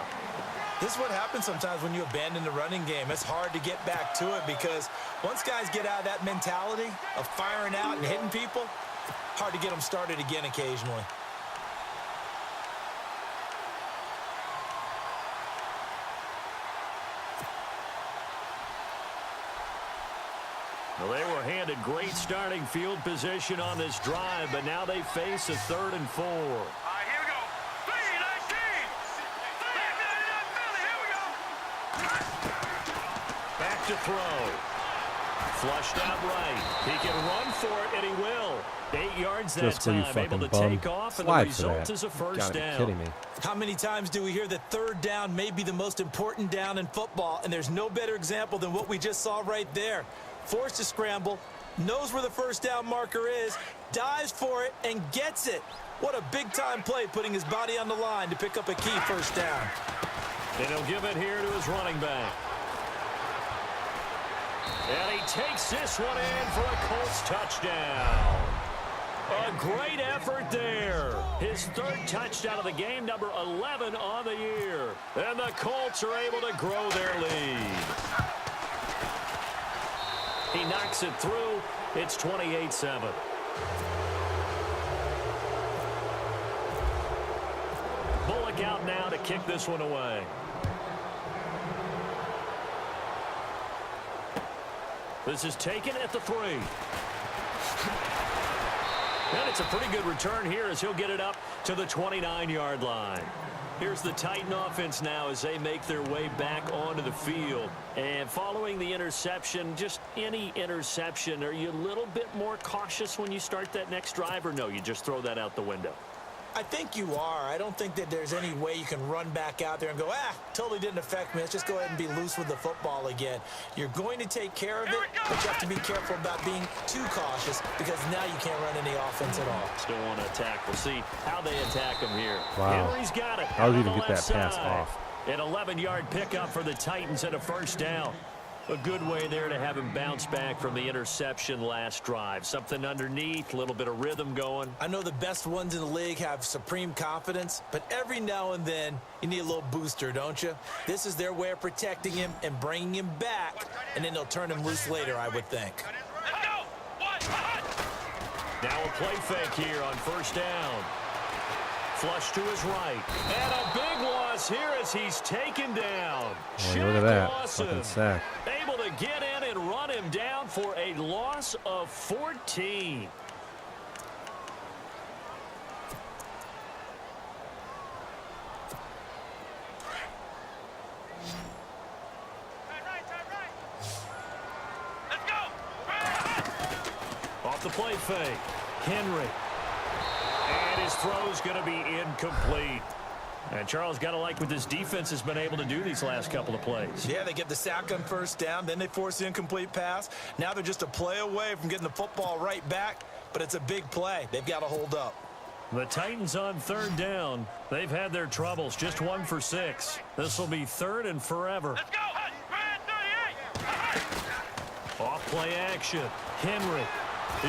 This is what happens sometimes when you abandon the running game. It's hard to get back to it because once guys get out of that mentality of firing out and hitting people, hard to get them started again occasionally. Well, they were handed great starting field position on this drive, but now they face a 3rd and 4. All right, here we go. 3-19. Here we go. Back to throw. Flushed out right. He can run for it, and he will. 8 yards that Just for you time, fucking able to bum. take off, and the Slide for result that. is a first Gotta down. be kidding me. How many times do we hear that third down may be the most important down in football, and there's no better example than what we just saw right there. Forced to scramble, knows where the first down marker is, dives for it, and gets it. What a big-time play, putting his body on the line to pick up a key first down. And he'll give it here to his running back. And he takes this one in for a Colts touchdown. A great effort there. His 3rd touchdown of the game, number 11 on the year. And the Colts are able to grow their lead. He knocks it through. It's 28-7. Bullock out now to kick this one away. This is taken at the 3. And it's a pretty good return here as he'll get it up to the 29-yard line. Here's the Titan offense now as they make their way back onto the field. And following the interception, just any interception, are you a little bit more cautious when you start that next drive, or no, you just throw that out the window? I think you are. I don't think that there's any way you can run back out there and go, totally didn't affect me. Let's just go ahead and be loose with the football again. You're going to take care of it, but you have to be careful about being too cautious because now you can't run any offense at all. Still want to attack. We'll see how they attack him here. Wow. Henry's got it. How did he even get that Left pass side. off? An 11-yard pickup for the Titans and a first down. A good way there to have him bounce back from the interception last drive. Something underneath, a little bit of rhythm going. I know the best ones in the league have supreme confidence, but every now and then you need a little booster, don't you? This is their way of protecting him and bringing him back, and then they'll turn him loose later, I would think. Now a play fake here on first down. Flush to his right. And a big loss here as he's taken down. Oh, look at that. Fucking sack. Able to get in and run him down for a loss of 14. Let's go. Off the play fake. Henry. And his throw's going to be incomplete. And Charles, got to like what this defense has been able to do these last couple of plays. Yeah, they get the sack on first down, then they force the incomplete pass. Now they're just a play away from getting the football right back, but it's a big play. They've got to hold up. The Titans on third down. They've had their troubles, just 1 for 6. This will be 3rd and forever. Let's go. Red 38. Off play action. Henry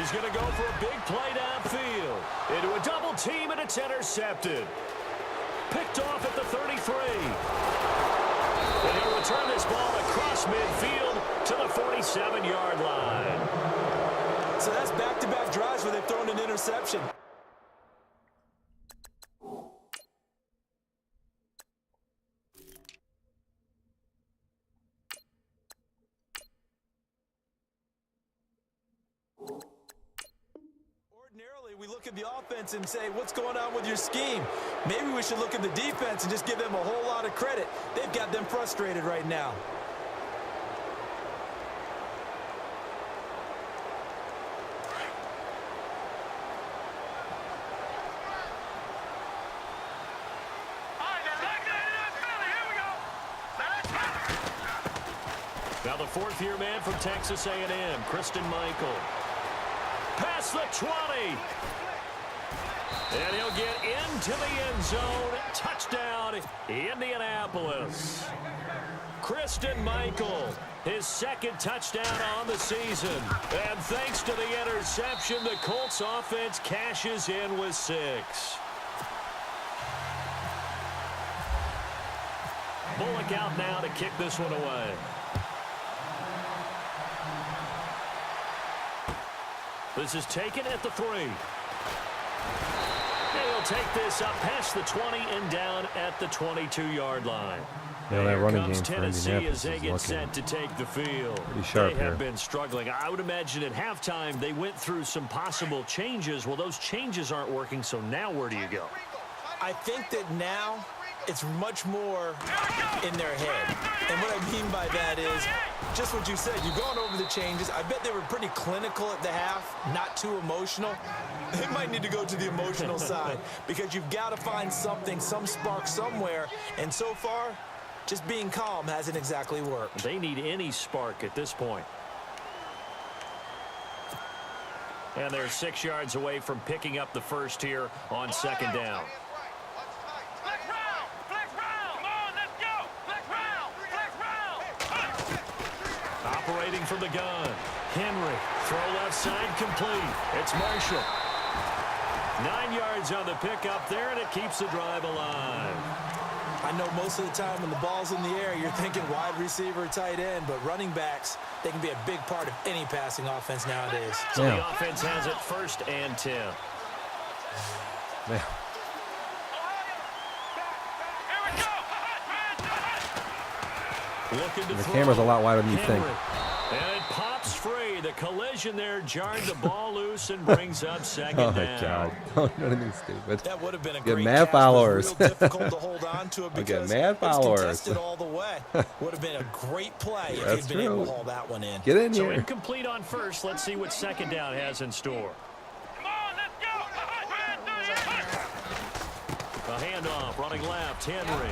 is going to go for a big play downfield. Into a double team, and it's intercepted. Picked off at the 33. And he'll return this ball across midfield to the 47-yard line. So that's back-to-back drives where they've thrown an interception. We look at the offense and say, what's going on with your scheme? Maybe we should look at the defense and just give them a whole lot of credit. They've got them frustrated right now. Now the 4th-year man from Texas A&M, Christine Michael. Past the 20. And he'll get into the end zone. Touchdown, Indianapolis. Christine Michael, his 2nd touchdown on the season. And thanks to the interception, the Colts offense cashes in with 6. Bullock out now to kick this one away. This is taken at the 3. He'll take this up past the 20 and down at the 22-yard line. Yeah, that running game for Tennessee Indianapolis as they is get looking set to take the field. pretty sharp They have here. been struggling. I would imagine at halftime they went through some possible changes. Well, those changes aren't working, so now where do you go? I think that now it's much more in their head. And what I mean by that is just what you said. You've gone over the changes. I bet they were pretty clinical at the half, not too emotional. They might need to go to the emotional side because you've got to find something, some spark somewhere. And so far, just being calm hasn't exactly worked. They need any spark at this point. And they're 6 yards away from picking up the first here on second down. Flex round! Flex round! Come on, let's go! Flex round! Flex round! Operating from the gun. Henry. Throw left side complete. It's Marshall. 9 yards on the pickup there, and it keeps the drive alive. I know most of the time when the ball's in the air, you're thinking wide receiver, tight end, but running backs, they can be a big part of any passing offense nowadays. So the offense has it 1st and 10. Yeah. Looking to The camera's a lot wider than you think. And it pops free. The collision there jarred the ball loose and brings up second Oh, down. God. Don't do anything stupid. That would have been a Get great mad catch. followers. It was real difficult to hold on to it I'll get because mad it was followers. contested all the way. Would have been a great play if That's he'd been able true. to haul that one in. Get in So here. incomplete on first. Let's see what second down has in store. Come on, let's go! A handoff, running left, Henry.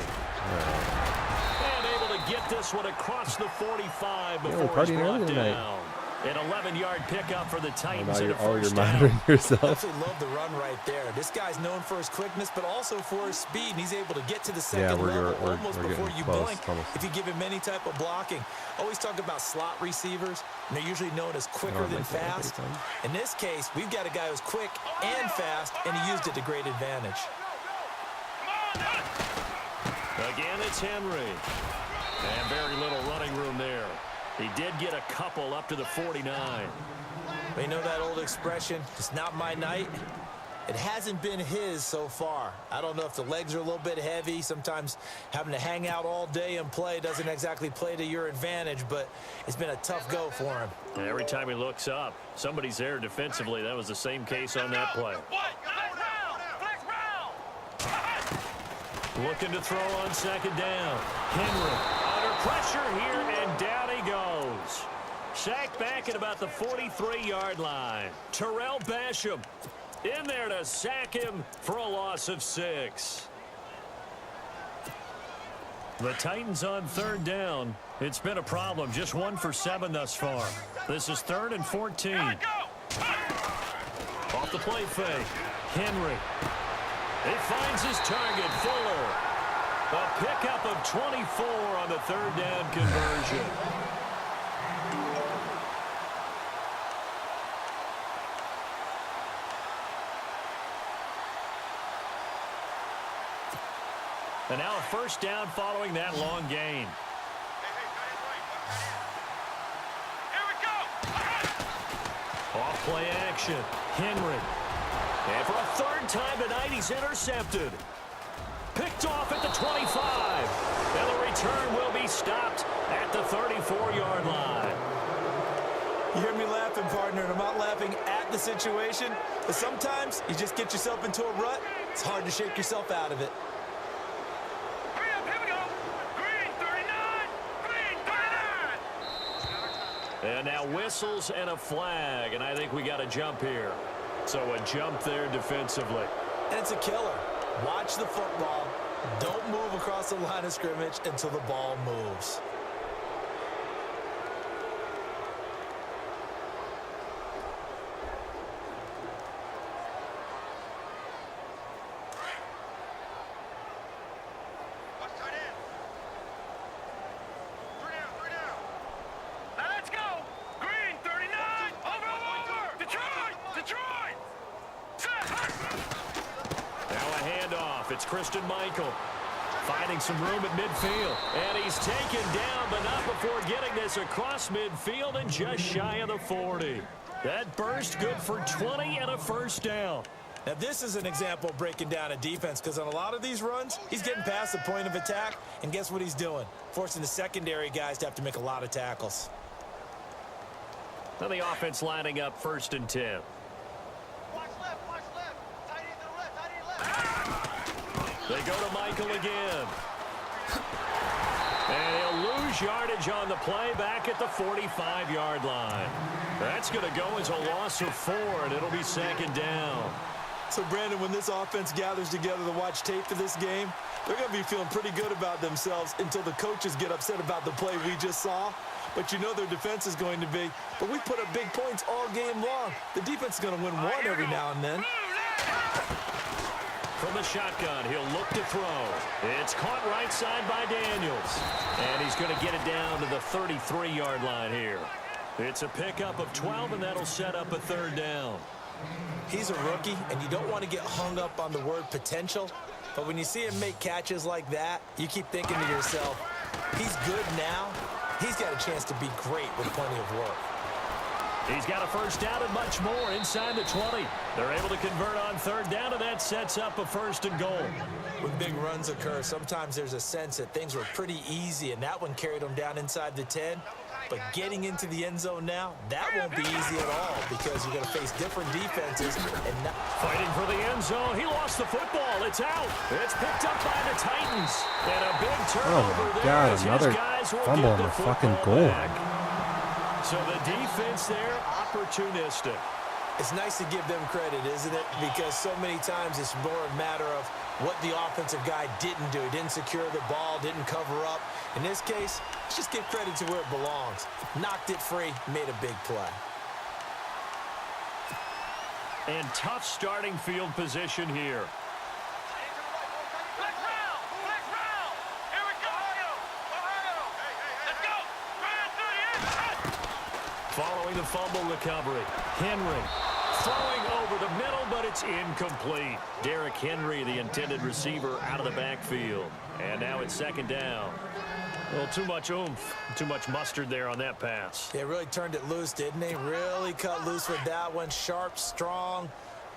And able to get this one across the 45 before we're it's partying brought early tonight. down. An 11-yard pickup for the Titans Now and a you're first down. monitoring yourself. Absolutely love the run right there. This guy's known for his quickness, but also for his speed, and he's able to get to the second we're level getting almost before you close, blink almost. if you give him any type of blocking. Always talk about slot receivers, and they're usually known as quicker than fast. In this case, we've got a guy who's quick and fast, and he used it to great advantage. Again, it's Henry. And very little running room there. He did get a couple up to the 49. You know that old expression, it's not my night? It hasn't been his so far. I don't know if the legs are a little bit heavy. Sometimes having to hang out all day and play doesn't exactly play to your advantage, but it's been a tough go for him. And every time he looks up, somebody's there defensively. That was the same case on that play. Looking to throw on second down. Henry under pressure here, and down he goes. Sacked back at about the 43-yard line. Terrell Basham in there to sack him for a loss of 6. The Titans on third down. It's been a problem. Just 1 for 7 thus far. This is 3rd and 14. Off the play fake. Henry. He finds his target, Fuller. A pickup of 24 on the 3rd down conversion. And now a first down following that long gain. Here we go! Off play action. Henry. And for a 3rd time tonight, he's intercepted. Picked off at the 25. And the return will be stopped at the 34-yard line. You hear me laughing, partner, and I'm not laughing at the situation, but sometimes you just get yourself into a rut. It's hard to shake yourself out of it. Hurry up, here we go! Green 39! Green 39! And now whistles and a flag, and I think we got a jump here. So a jump there defensively. And it's a killer. Watch the football. Don't move across the line of scrimmage until the ball moves. Watch tight end. 3 down. Now let's go! Green 39! Over! Detroit! Now a handoff. It's Christian Michael. Finding some room at midfield. And he's taken down, but not before getting this across midfield and just shy of the 40. That burst good for 20 and a first down. Now, this is an example of breaking down a defense because on a lot of these runs, he's getting past the point of attack, and guess what he's doing? Forcing the secondary guys to have to make a lot of tackles. Now the offense lining up 1st and 10. Watch left! Tight end to the left! The They go to Michael again. And he'll lose yardage on the play back at the 45-yard line. That's going to go as a loss of 4, and it'll be second down. So, Brandon, when this offense gathers together to watch tape for this game, they're going to be feeling pretty good about themselves until the coaches get upset about the play we just saw. But you know their defense is going to be, but we put up big points all game long. The defense is going to win one every now and then. From the shotgun, he'll look to throw. It's caught right side by Daniels. And he's going to get it down to the 33-yard line here. It's a pickup of 12, and that'll set up a third down. He's a rookie, and you don't want to get hung up on the word potential. But when you see him make catches like that, you keep thinking to yourself, he's good now. He's got a chance to be great with plenty of work. He's got a first down and much more inside the 20. They're able to convert on third down, and that sets up a first and goal. When big runs occur, sometimes there's a sense that things were pretty easy, and that one carried them down inside the 10. But getting into the end zone now, that won't be easy at all because you're going to face different defenses. And fighting for the end zone. He lost the football. It's out. It's picked up by the Titans. And a big turnover there. God, another fumble on the fucking goal. So the defense there, opportunistic. It's nice to give them credit, isn't it? Because so many times it's more a matter of what the offensive guy didn't do. He didn't secure the ball, didn't cover up. In this case, let's just give credit to where it belongs. Knocked it free, made a big play. And tough starting field position here. Following the fumble recovery, Henry throwing over the middle, but it's incomplete. Derrick Henry, the intended receiver, out of the backfield. And now it's second down. A little too much oomph, too much mustard there on that pass. They really turned it loose, didn't they? Really cut loose with that one. Sharp, strong.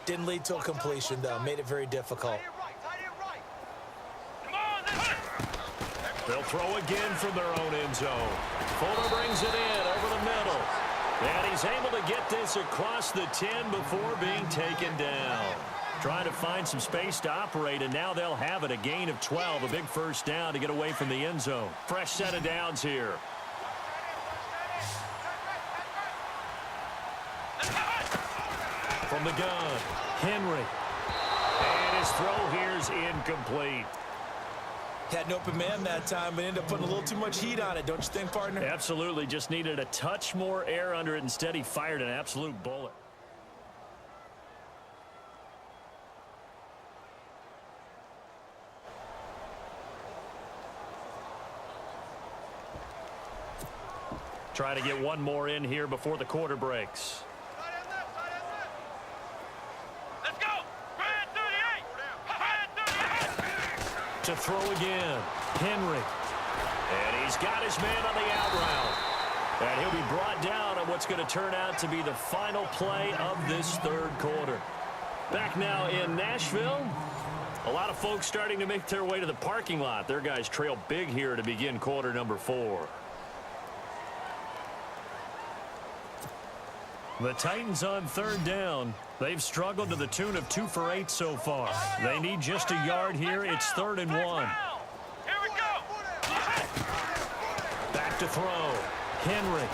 Didn't lead to a completion, though. Made it very difficult. They'll throw again from their own end zone. Fuller brings it in over the middle. And he's able to get this across the 10 before being taken down. Trying to find some space to operate, and now they'll have it. A gain of 12, a big first down to get away from the end zone. Fresh set of downs here. From the gun, Henry. And his throw here's incomplete. Had an open man that time, but ended up putting a little too much heat on it, don't you think, partner? Absolutely. Just needed a touch more air under it. Instead, he fired an absolute bullet. Trying to get one more in here before the quarter breaks. Let's go! To throw again, Henry. And he's got his man on the out route. And he'll be brought down on what's going to turn out to be the final play of this third quarter. Back now in Nashville. A lot of folks starting to make their way to the parking lot. Their guys trail big here to begin quarter number 4. The Titans on third down. They've struggled to the tune of 2 for 8 so far. They need just a yard here. It's 3rd and 1. Here we go. Back to throw. Henry.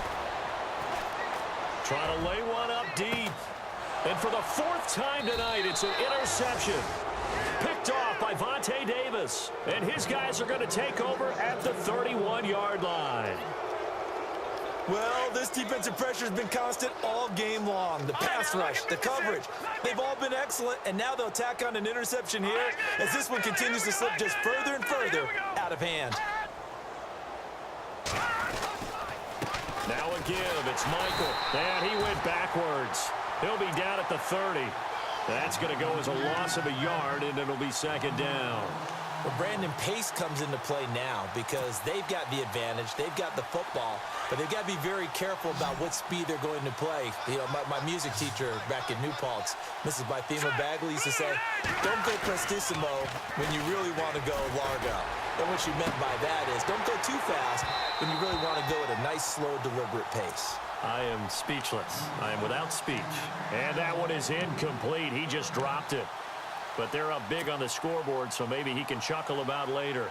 Trying to lay one up deep. And for the 4th time tonight, it's an interception. Picked off by Vontae Davis. And his guys are going to take over at the 31-yard line. Well, this defensive pressure has been constant all game long. The pass rush, the coverage, they've all been excellent, and now they'll tack on an interception here as this one continues to slip just further and further out of hand. Now a give. It's Michael. And he went backwards. He'll be down at the 30. That's going to go as a loss of a yard, and it'll be second down. Well, Brandon, pace comes into play now because they've got the advantage. They've got the football, but they've got to be very careful about what speed they're going to play. You know, my music teacher back in New Paltz, Mrs. Bythema Bagley, used to say, don't go prestissimo when you really want to go largo. And what she meant by that is don't go too fast when you really want to go at a nice, slow, deliberate pace. I am speechless. I am without speech. And that one is incomplete. He just dropped it. but they're up big on the scoreboard, so maybe he can chuckle about later.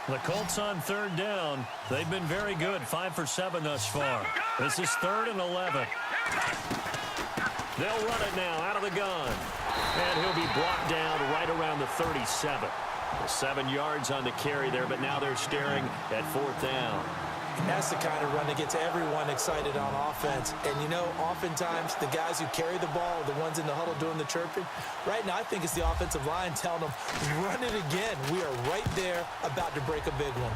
The Colts on third down. They've been very good, 5 for 7 thus far. This is 3rd and 11. They'll run it now out of the gun. And he'll be brought down right around the 37. 7 yards on the carry there, but now they're staring at 4th down. That's the kind of run that gets everyone excited on offense. And, you know, oftentimes the guys who carry the ball are the ones in the huddle doing the chirping. Right now, I think it's the offensive line telling them, run it again. We are right there about to break a big one.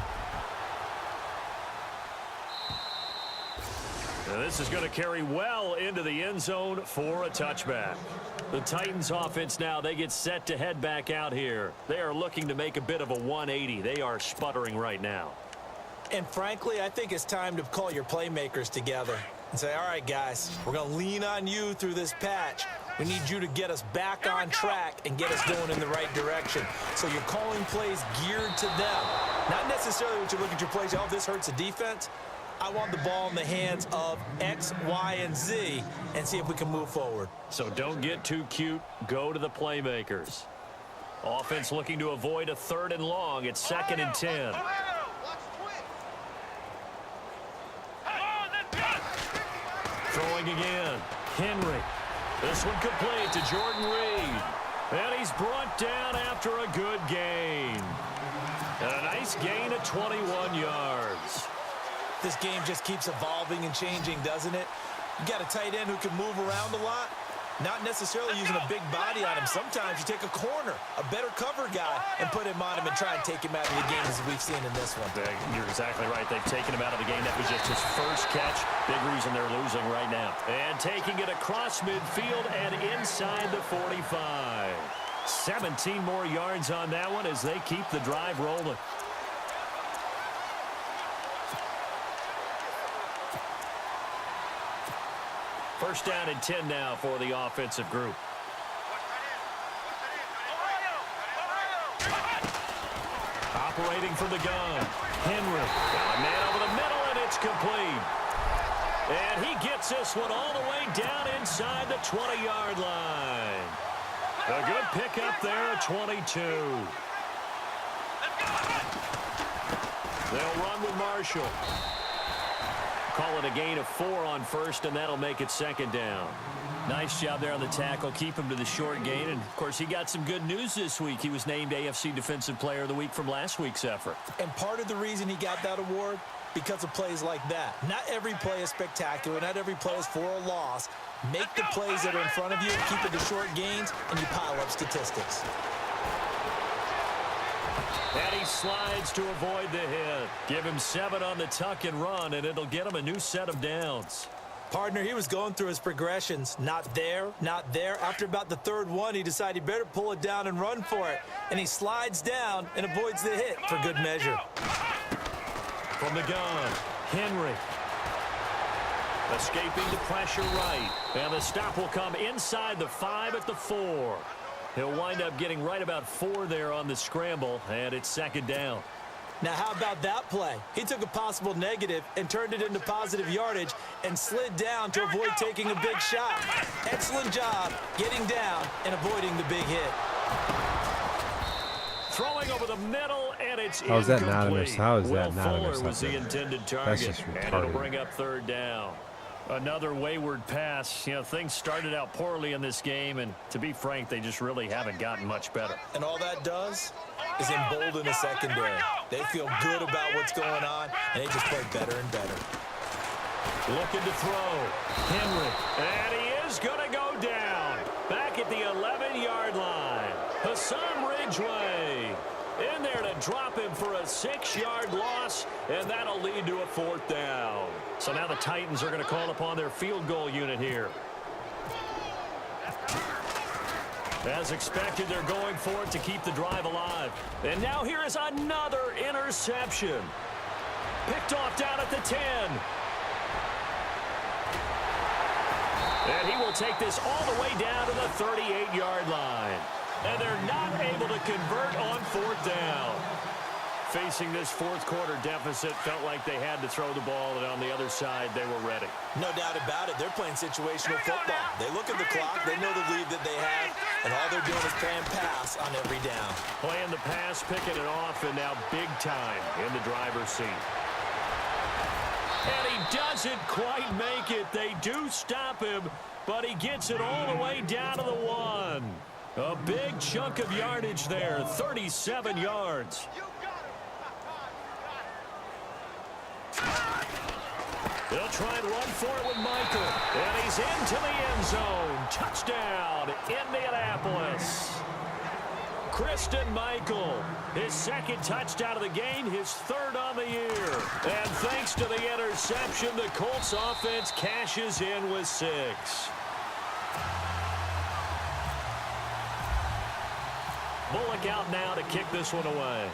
And this is going to carry well into the end zone for a touchback. The Titans offense now, they get set to head back out here. They are looking to make a bit of a 180. They are sputtering right now. And frankly, I think it's time to call your playmakers together and say, all right, guys, we're going to lean on you through this patch. We need you to get us back on track and get us going in the right direction. So you're calling plays geared to them. Not necessarily when you look at your plays, oh, this hurts the defense. I want the ball in the hands of X, Y, and Z and see if we can move forward. So don't get too cute. Go to the playmakers. Offense looking to avoid a 3rd and long. It's 2nd and 10. Throwing again. Henry. This one complete to Jordan Reed. And he's brought down after a good gain. And a nice gain of 21 yards. This game just keeps evolving and changing, doesn't it? You got a tight end who can move around a lot. Not necessarily using a big body on him. Sometimes you take a corner, a better cover guy, and put him on him and try and take him out of the game as we've seen in this one. You're exactly right. They've taken him out of the game. That was just his first catch. Big reason they're losing right now. And taking it across midfield and inside the 45. 17 more yards on that one as they keep the drive rolling. First down and 10 now for the offensive group. Operating from the gun. Henry. Got a man over the middle, and it's complete. And he gets this one all the way down inside the 20-yard line. A good pickup there at 22. They'll run with Marshall. Call it a gain of 4 on first, and that'll make it 2nd down. Nice job there on the tackle. Keep him to the short gain. And, of course, he got some good news this week. He was named AFC Defensive Player of the Week from last week's effort. And part of the reason he got that award, because of plays like that. Not every play is spectacular. Not every play is for a loss. Make the plays that are in front of you, keep it to short gains, and you pile up statistics. And he slides to avoid the hit. Give him 7 on the tuck and run, and it'll get him a new set of downs. Partner, he was going through his progressions. Not there, not there. After about the 3rd one, he decided he better pull it down and run for it. And he slides down and avoids the hit for good measure. From the gun, Henry. Escaping the pressure right. And the stop will come inside the 5 at the 4. He'll wind up getting right about 4 there on the scramble, and it's 2nd down. Now, how about that play? He took a possible negative and turned it into positive yardage and slid down to avoid taking a big shot. Excellent job getting down and avoiding the big hit. Throwing over the middle, and it's How is that not a miss? How is that not a Fuller miss? was the intended target, That's just and it'll retarded. bring up 3rd down. Another wayward pass. You know, things started out poorly in this game, and to be frank, they just really haven't gotten much better. And all that does is embolden the secondary. They feel good about what's going on, and they just play better and better. Looking to throw. Henry. And he is going to go down. Back at the 11-yard line. Hassan Ridgeway in there to drop him for a 6-yard loss, and that'll lead to a 4th down. So now the Titans are going to call upon their field goal unit here. As expected, they're going for it to keep the drive alive. And now here is another interception. Picked off down at the 10. And he will take this all the way down to the 38-yard line. And they're not able to convert on 4th down. Facing this 4th quarter deficit, felt like they had to throw the ball, and on the other side, they were ready. No doubt about it. They're playing situational football. They look at the clock. They know the lead that they have. and all they're doing is playing pass on every down. Playing the pass, picking it off, and now big time in the driver's seat. And he doesn't quite make it. They do stop him, but he gets it all the way down to the 1. A big chunk of yardage there, 37 yards. They'll try and run for it with Michael. And he's into the end zone. Touchdown, Indianapolis. Christian Michael, his second touchdown of the game, his third on the year. And thanks to the interception, the Colts offense cashes in with 6. Bullock out now to kick this one away.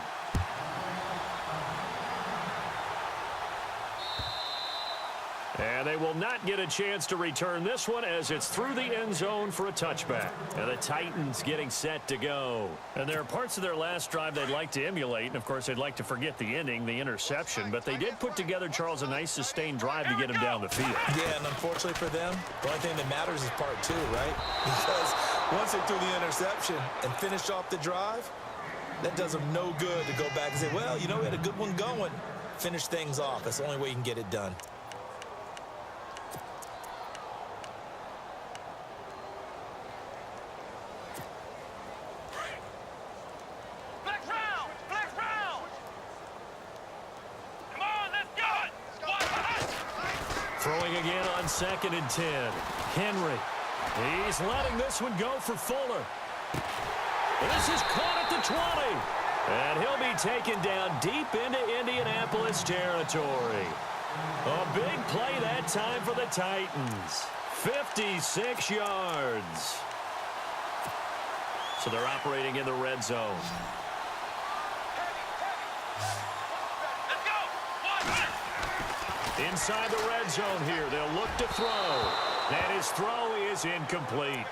And they will not get a chance to return this one as it's through the end zone for a touchback. And the Titans getting set to go. And there are parts of their last drive they'd like to emulate. And, of course, they'd like to forget the ending, the interception. But they did put together, Charles, a nice sustained drive to get him down the field. Yeah, and unfortunately for them, the only thing that matters is part 2, right? Because once they threw the interception and finished off the drive, that does them no good to go back and say, well, you know, we had a good one going. Finish things off. That's the only way you can get it done. Throwing again on 2nd and 10. Henry. He's letting this one go for Fuller. This is caught at the 20. And he'll be taken down deep into Indianapolis territory. A big play that time for the Titans. 56 yards. So they're operating in the red zone. Inside the red zone here, they'll look to throw. And his throw is incomplete.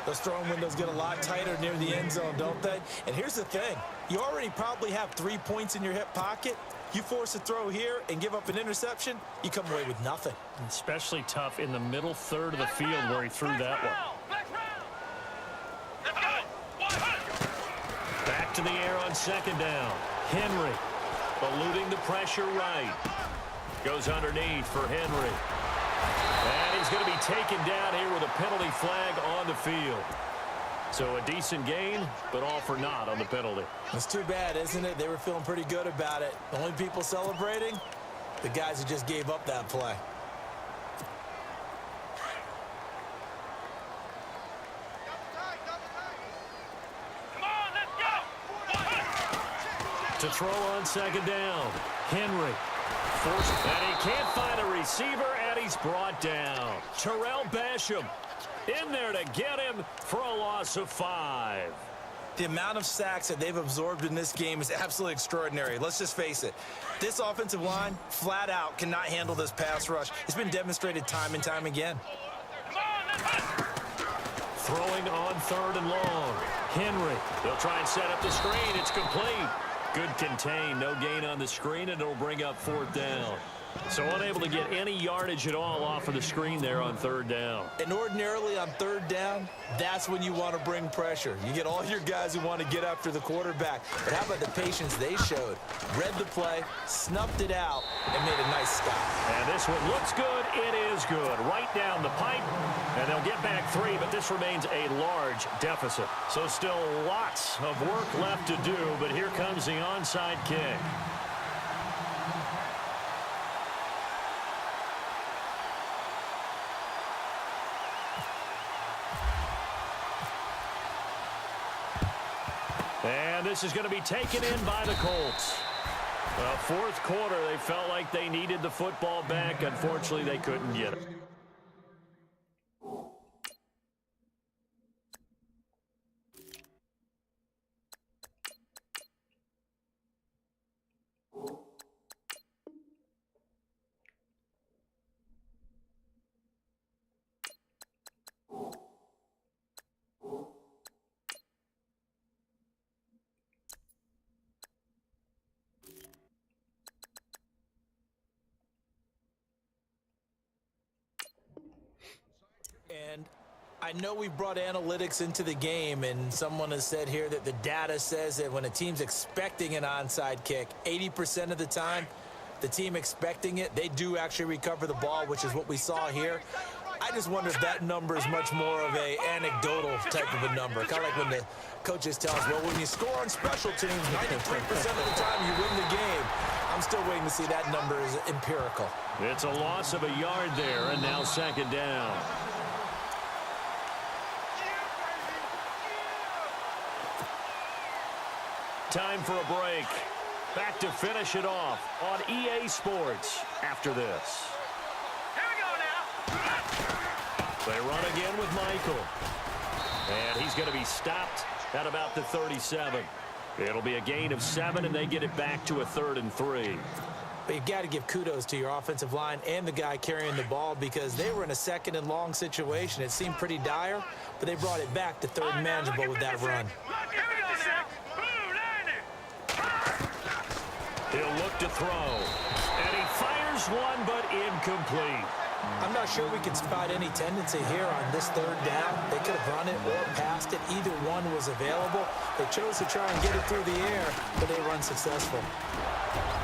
Those throwing windows get a lot tighter near the end zone, don't they? And here's the thing. You already probably have 3 points in your hip pocket. You force a throw here and give up an interception, you come away with nothing. Especially tough in the middle third of the field where he threw that one. Back to the air on 2nd down. Henry eluding the pressure right. Goes underneath for Henry. And he's going to be taken down here with a penalty flag on the field. So a decent gain, but all for naught on the penalty. It's too bad, isn't it? They were feeling pretty good about it. The only people celebrating, the guys who just gave up that play. Come on, let's go! To throw on 2nd down. Henry. And he can't find a receiver, and he's brought down. Terrell Basham in there to get him for a loss of 5. The amount of sacks that they've absorbed in this game is absolutely extraordinary. Let's just face it. This offensive line, flat out, cannot handle this pass rush. It's been demonstrated time and time again. Throwing on 3rd and long. Henry. They'll try and set up the screen. It's complete. Good contain, no gain on the screen, and it'll bring up 4th down. So unable to get any yardage at all off of the screen there on 3rd down. And ordinarily on 3rd down, that's when you want to bring pressure. You get all your guys who want to get after the quarterback. But how about the patience they showed? Read the play, snuffed it out, and made a nice stop. And this one looks good. It is good. Right down the pipe. And they'll get back 3, but this remains a large deficit. So still lots of work left to do, but here comes the onside kick. And this is going to be taken in by the Colts. Well, 4th quarter, they felt like they needed the football back. Unfortunately, they couldn't get it. I know we've brought analytics into the game, and someone has said here that the data says that when a team's expecting an onside kick, 80% of the time, the team expecting it, they do actually recover the ball, which is what we saw here. I just wonder if that number is much more of a anecdotal type of a number. Kind of like when the coaches tell us, well, when you score on special teams, 93% of the time you win the game. I'm still waiting to see that number is empirical. It's a loss of a yard there, and now second down. Time for a break. Back to finish it off on EA Sports after this. Here we go now. They run again with Michael. And he's going to be stopped at about the 37. It'll be a gain of 7, and they get it back to a 3rd and 3. But you've got to give kudos to your offensive line and the guy carrying the ball because they were in a 2nd and long situation. It seemed pretty dire, but they brought it back to 3rd and manageable with that run. Here we go now. He'll look to throw. And he fires one, but incomplete. I'm not sure we can spot any tendency here on this 3rd down. They could have run it or passed it. Either one was available. They chose to try and get it through the air, but they run successful.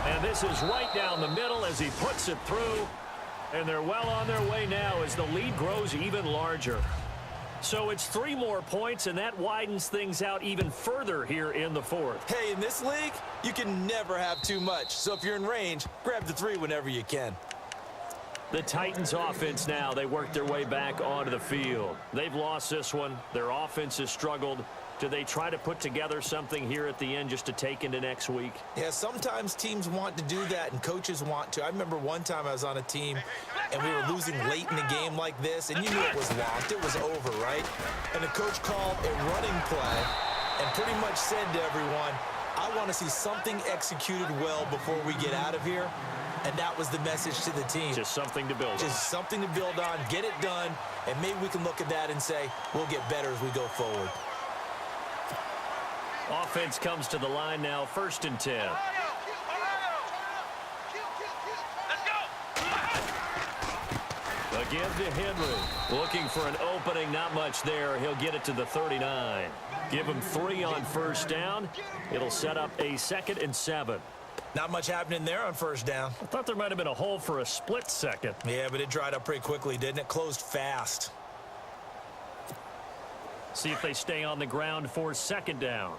And this is right down the middle as he puts it through. And they're well on their way now as the lead grows even larger. So it's 3 more points, and that widens things out even further here in the 4th. Hey, in this league, you can never have too much. So if you're in range, grab the 3 whenever you can. The Titans offense now, they work their way back onto the field. They've lost this one. Their offense has struggled. Do they try to put together something here at the end just to take into next week? Yeah, sometimes teams want to do that and coaches want to. I remember one time I was on a team and we were losing late in the game like this, and you knew it was lost. It was over, right? And the coach called a running play and pretty much said to everyone, I want to see something executed well before we get out of here. And that was the message to the team. Just something to build on. Just something to build on, get it done, and maybe we can look at that and say, we'll get better as we go forward. Offense comes to the line now, 1st and 10. Again to Henry. Looking for an opening, not much there. He'll get it to the 39. Give him 3 on 1st down. It'll set up a 2nd and 7. Not much happening there on 1st down. I thought there might have been a hole for a split second. Yeah, but it dried up pretty quickly, didn't it? Closed fast. See if they stay on the ground for 2nd down.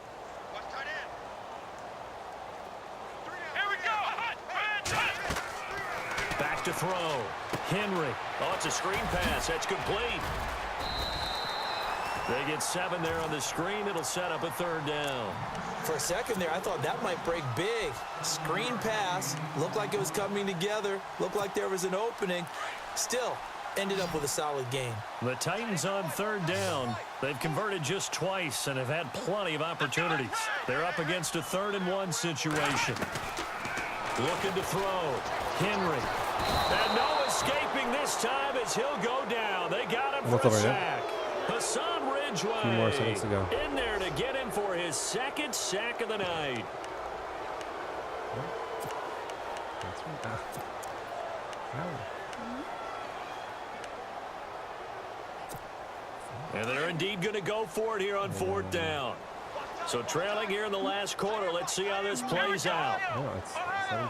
Back to throw. Henry. Oh, it's a screen pass. That's complete. They get 7 there on the screen. It'll set up a 3rd down. For a second there, I thought that might break big. Screen pass. Looked like it was coming together. Looked like there was an opening. Still, ended up with a solid game. The Titans on 3rd down. They've converted just twice and have had plenty of opportunities. They're up against a 3rd and 1 situation. Looking to throw. Henry. And no escaping this time as he'll go down. They got him for a sack. Hassan Ridgeway. A few more seconds to go. In there to get him for his 2nd sack of the night. And they're indeed going to go for it here on 4th down. So trailing here in the last quarter. Let's see how this plays out. No, it's 17.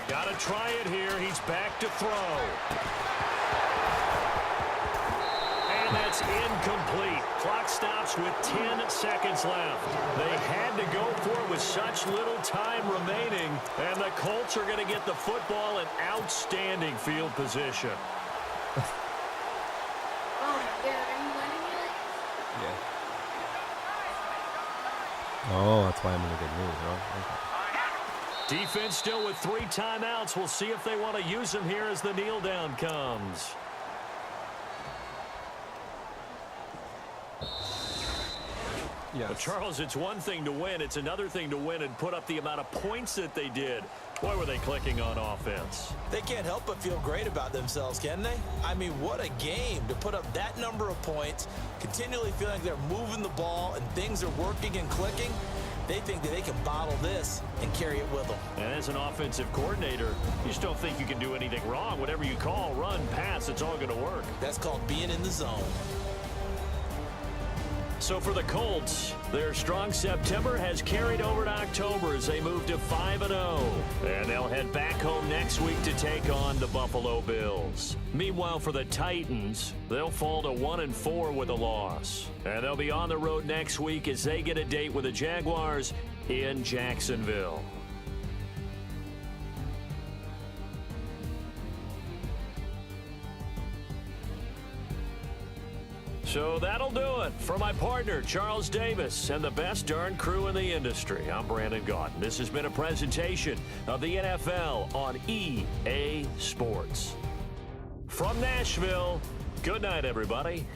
Got to try it here. He's back to throw. And that's incomplete. Clock stops with 10 seconds left. They had to go for it with such little time remaining. And the Colts are going to get the football in outstanding field position. Oh, that's why I'm in a good mood, huh? Okay. Defense still with 3 timeouts. We'll see if they want to use them here as the kneel down comes. Yes. But Charles, it's one thing to win. It's another thing to win and put up the amount of points that they did. Boy, were they clicking on offense. They can't help but feel great about themselves, can they? I mean, what a game to put up that number of points, continually feeling like they're moving the ball and things are working and clicking. They think that they can bottle this and carry it with them. And as an offensive coordinator, you just don't think you can do anything wrong. Whatever you call, run, pass, it's all going to work. That's called being in the zone. So for the Colts, their strong September has carried over to October as they move to 5-0. And they'll head back home next week to take on the Buffalo Bills. Meanwhile, for the Titans, they'll fall to 1-4 with a loss. And they'll be on the road next week as they get a date with the Jaguars in Jacksonville. So that'll do it. For my partner, Charles Davis, and the best darn crew in the industry, I'm Brandon Gaudin. This has been a presentation of the NFL on EA Sports. From Nashville, good night, everybody.